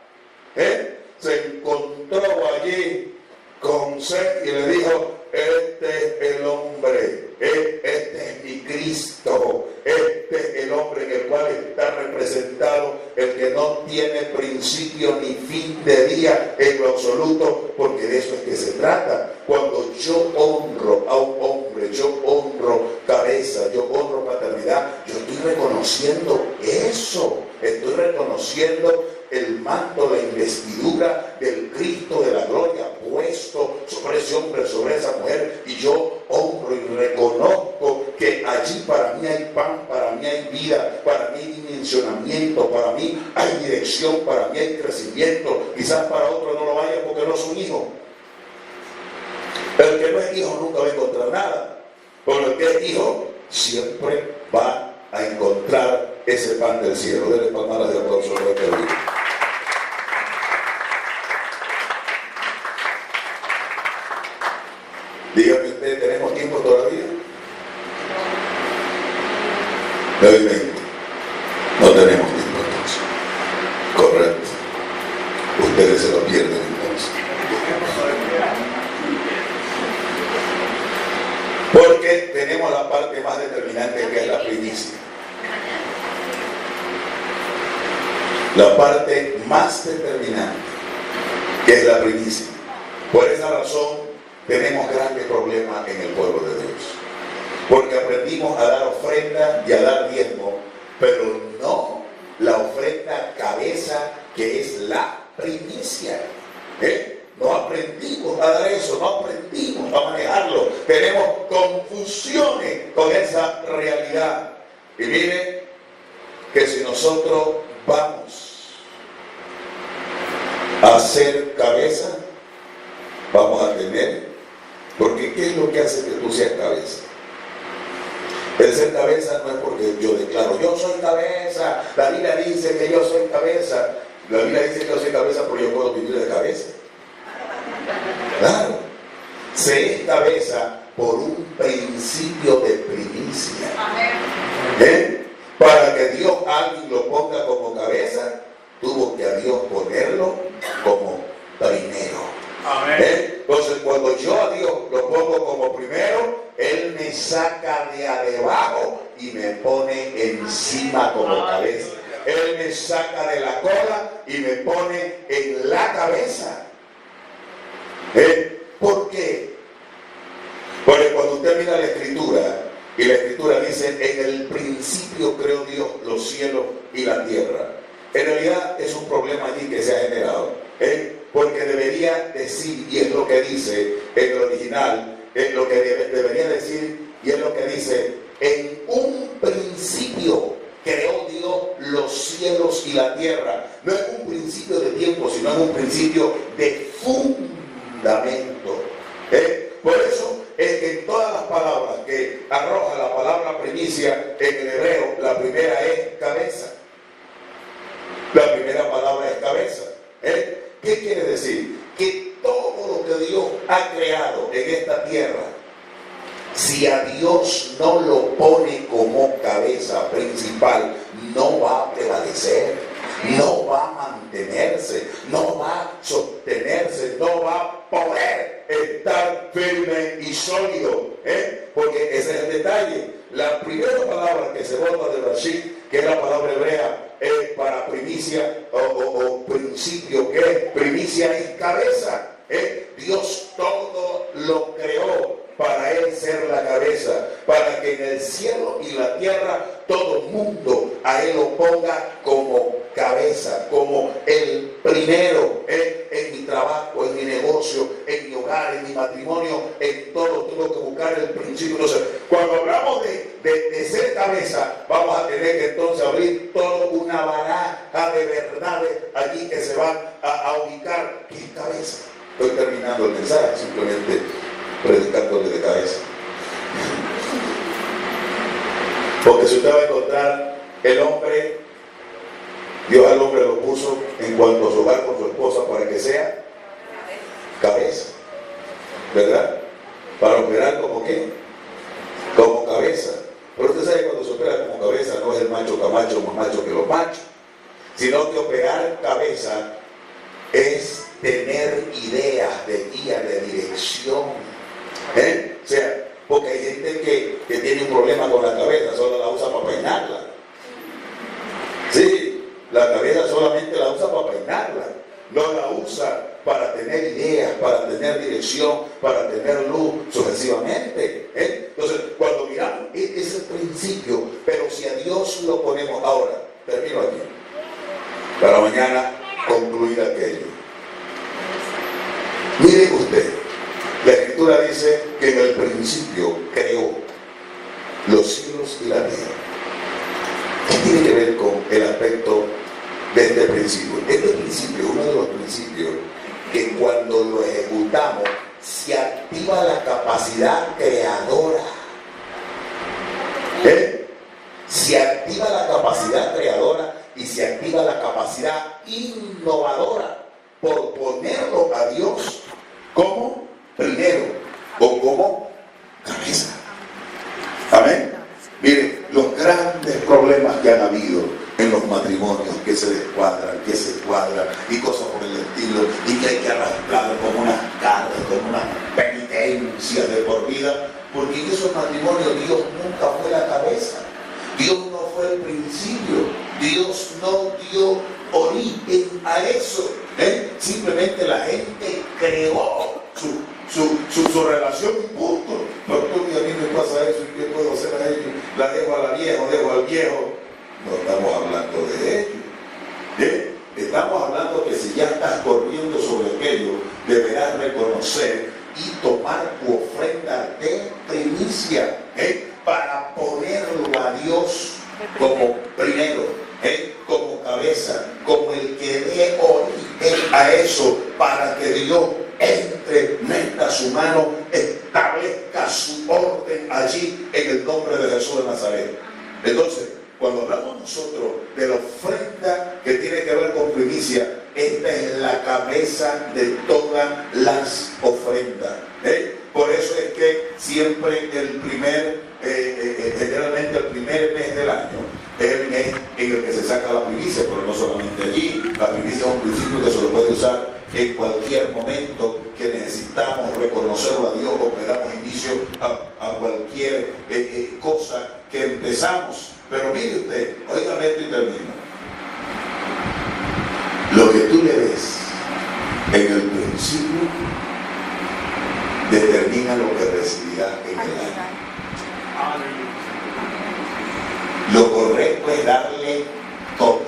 Se encontró allí con Seth y le dijo, este es el hombre, este es mi Cristo, este es el hombre en el cual está representado el que no tiene principio ni fin de día en lo absoluto, porque de eso es que se trata. Cuando yo honro a un hombre, yo honro cabeza, yo honro paternidad, yo estoy reconociendo eso, estoy reconociendo el manto, la investidura del Cristo de la gloria puesto sobre ese hombre, sobre esa mujer, y yo honro y reconozco que allí para mí hay pan, para mí hay vida, para mí hay dimensionamiento, para mí hay dirección, para mí hay crecimiento. Quizás para otro no lo haya porque no es un hijo. El que no es hijo nunca va a encontrar nada. Pero el que es hijo siempre va a encontrar ese pan del cielo. Denle palmadas de aplauso a lo que digo. Dígame usted, ¿tenemos tiempo todavía? 9:20. No tenemos tiempo entonces. Correcto. Ustedes se lo pierden entonces. Porque tenemos la parte más determinante, que es la primicia. La parte más determinante, que es la primicia. Por esa razón tenemos grandes problemas en el pueblo de Dios. Porque aprendimos a dar ofrenda y a dar diezmo, pero no la ofrenda cabeza, que es la primicia. No aprendimos a dar eso, no aprendimos a manejarlo. Tenemos confusiones con esa realidad. Y miren que si nosotros vamos a ser cabeza, vamos a tener, porque ¿qué es lo que hace que tú seas cabeza? El ser cabeza no es porque yo declaro, yo soy cabeza. La Biblia dice que yo soy cabeza. La Biblia dice que yo soy cabeza porque yo puedo vivir de cabeza. Claro, se es cabeza por un principio de primicia. Para que Dios alguien lo ponga como cabeza, tuvo que a Dios ponerlo como primero. Entonces, cuando yo a Dios lo pongo como primero, Él me saca de abajo y me pone encima como cabeza. Él me saca de la cola y me pone en la cabeza. ¿Por qué? Porque cuando usted mira la Escritura, y la Escritura dice, en el principio creó Dios los cielos y la tierra. En realidad es un problema allí que se ha generado. Porque debería decir, y es lo que dice en el original, es lo que debería decir, y es lo que dice, en un principio creó Dios los cielos y la tierra. No es un principio de tiempo, sino es un principio de fundamento. Por eso es que en todas las palabras que arroja la palabra primicia en el hebreo, la primera es cabeza. La primera palabra es cabeza. ¿Qué quiere decir? Que todo lo que Dios ha creado en esta tierra, si a Dios no lo pone como cabeza principal, no va a prevalecer, no va a mantenerse, no va a sostenerse, no va a poder estar firme y sólido. Porque ese es el detalle. La primera palabra que se bota de Rashid, que es la palabra hebrea para primicia o principio, que es primicia es cabeza. Dios todo lo creó para Él ser la cabeza, para que en el cielo y la tierra todo mundo a Él lo ponga como cabeza, como el primero. En mi trabajo, en mi negocio, en mi hogar, en mi matrimonio, en todo tengo que buscar el principio. Entonces, cuando hablamos de ser cabeza, vamos a tener que entonces abrir toda una baraja de verdades allí que se van a ubicar. ¿Qué es cabeza? Estoy terminando el mensaje, simplemente predicándole de cabeza. Porque si usted va a encontrar el hombre, Dios al hombre lo puso en cuanto a su hogar con su esposa para que sea cabeza, ¿verdad? Para operar como qué, como cabeza. Pero usted sabe que cuando se opera como cabeza no es el macho camacho más macho que los machos, sino que operar cabeza es tener ideas de guía, de dirección. O sea, porque hay gente que tiene un problema con la cabeza, solo la usa para peinarla. Sí, la cabeza solamente la usa para peinarla, no la usa para tener ideas, para tener dirección, para tener luz sucesivamente. Entonces, cuando miramos ese principio, pero si a Dios lo ponemos ahora, termino aquí, para mañana concluir aquello. Miren usted, la Escritura dice que en el principio creó los cielos y la tierra. ¿Qué tiene que ver con el aspecto de este principio? Este principio es uno de los principios que cuando lo ejecutamos se activa la capacidad creadora. Se activa la capacidad creadora y se activa la capacidad innovadora por ponerlo a Dios como primero o como cabeza. Amén. Miren, los grandes problemas que han habido en los matrimonios, que se descuadran, que se cuadran y cosas por el estilo, y que hay que arrastrar como unas cargas, como unas penitencias de por vida, porque en esos matrimonios Dios nunca fue la cabeza, Dios no fue el principio, Dios no dio origen a eso, simplemente la gente creó su relación y punto. Doctor, y a mí me pasa eso, ¿y qué puedo hacer a ellos? La dejo a la vieja, dejo al viejo. No estamos hablando de ello. Estamos hablando que si ya estás corriendo sobre aquello, deberás reconocer y tomar tu ofrenda de primicia, para ponerlo a Dios como primero, como cabeza, como el que dé origen a eso, para que Dios entre, meta su mano, establezca su orden allí en el nombre de Jesús de Nazaret. Entonces, cuando hablamos nosotros de la ofrenda que tiene que ver con primicia, esta es la cabeza de todas las ofrendas. Por eso es que siempre generalmente el primer mes del año es el mes en el que se saca la primicia, pero no solamente allí. La primicia es un principio que se lo puede usar en cualquier momento que necesitamos reconocerlo a Dios o que damos inicio a cualquier cosa que empezamos. Pero mire usted, oígame esto y termino. Lo que tú le ves en el principio determina lo que recibirás en el año. Lo correcto es darle todo.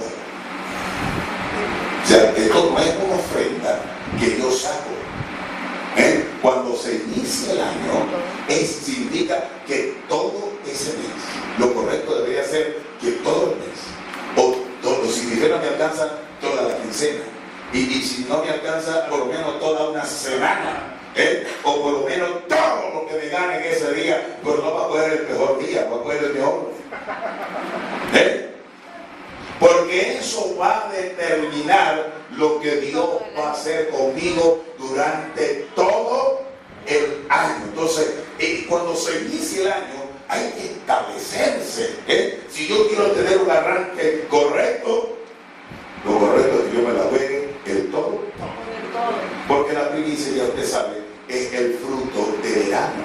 O sea, esto no es una ofrenda que yo saco. Cuando se inicia el año, significa que todo ese mes, lo correcto debería ser que todo el mes, o si no me alcanza, toda la quincena, y si no me alcanza, por lo menos toda una semana, o por lo menos todo lo que me gane en ese día, pero no va a poder el mejor día, va a poder el mejor. Porque eso va a determinar lo que Dios va a hacer conmigo durante todo el año. Entonces, cuando se inicia el año, hay que establecerse. Si yo quiero tener un arranque correcto, lo correcto es que yo me la juegue el todo. Porque la primicia, ya usted sabe, es el fruto de verano.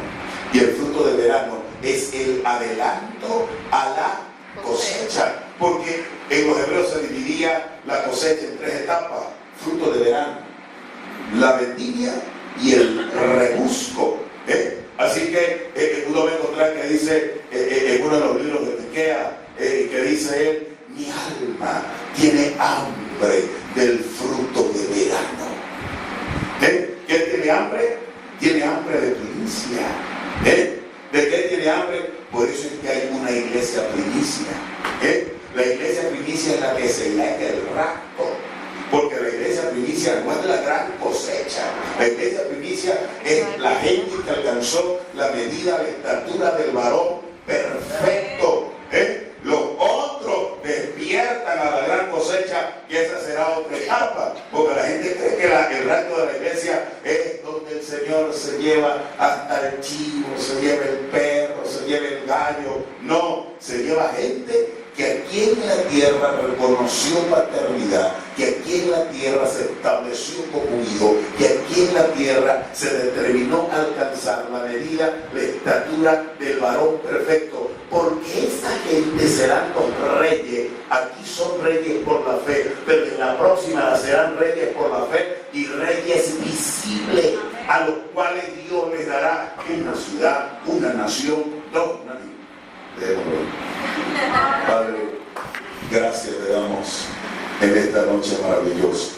Y el fruto de verano es el adelanto a la cosecha. Porque en los hebreos se dividía la cosecha en 3 etapas: fruto de verano, la vendimia y el rebusco. Así que uno va a encontrar que dice en uno de los libros de Miquea, que dice él: mi alma tiene hambre del fruto de verano. ¿Qué tiene hambre? Tiene hambre de primicia. ¿De qué tiene hambre? Por eso es que hay una iglesia primicia. La iglesia primicia es la que se lee el rapto, porque la iglesia primicia no es la gran cosecha. La iglesia primicia es la gente que alcanzó la medida, la estatura del varón perfecto. Los otros despiertan a la gran cosecha, y esa será otra etapa, porque la gente cree que el rapto de la iglesia es donde el Señor se lleva hasta el chivo, se lleva el perro, se lleva el gallo. No, se lleva gente que aquí en la tierra reconoció paternidad, que aquí en la tierra se estableció como hijo, que aquí en la tierra se determinó alcanzar la medida, la estatura del varón perfecto, porque esa gente serán los reyes. Aquí son reyes por la fe, pero en la próxima serán reyes por la fe y reyes visibles, a los cuales Dios les dará una ciudad, una nación, dos naciones. Padre, gracias le damos en esta noche maravillosa.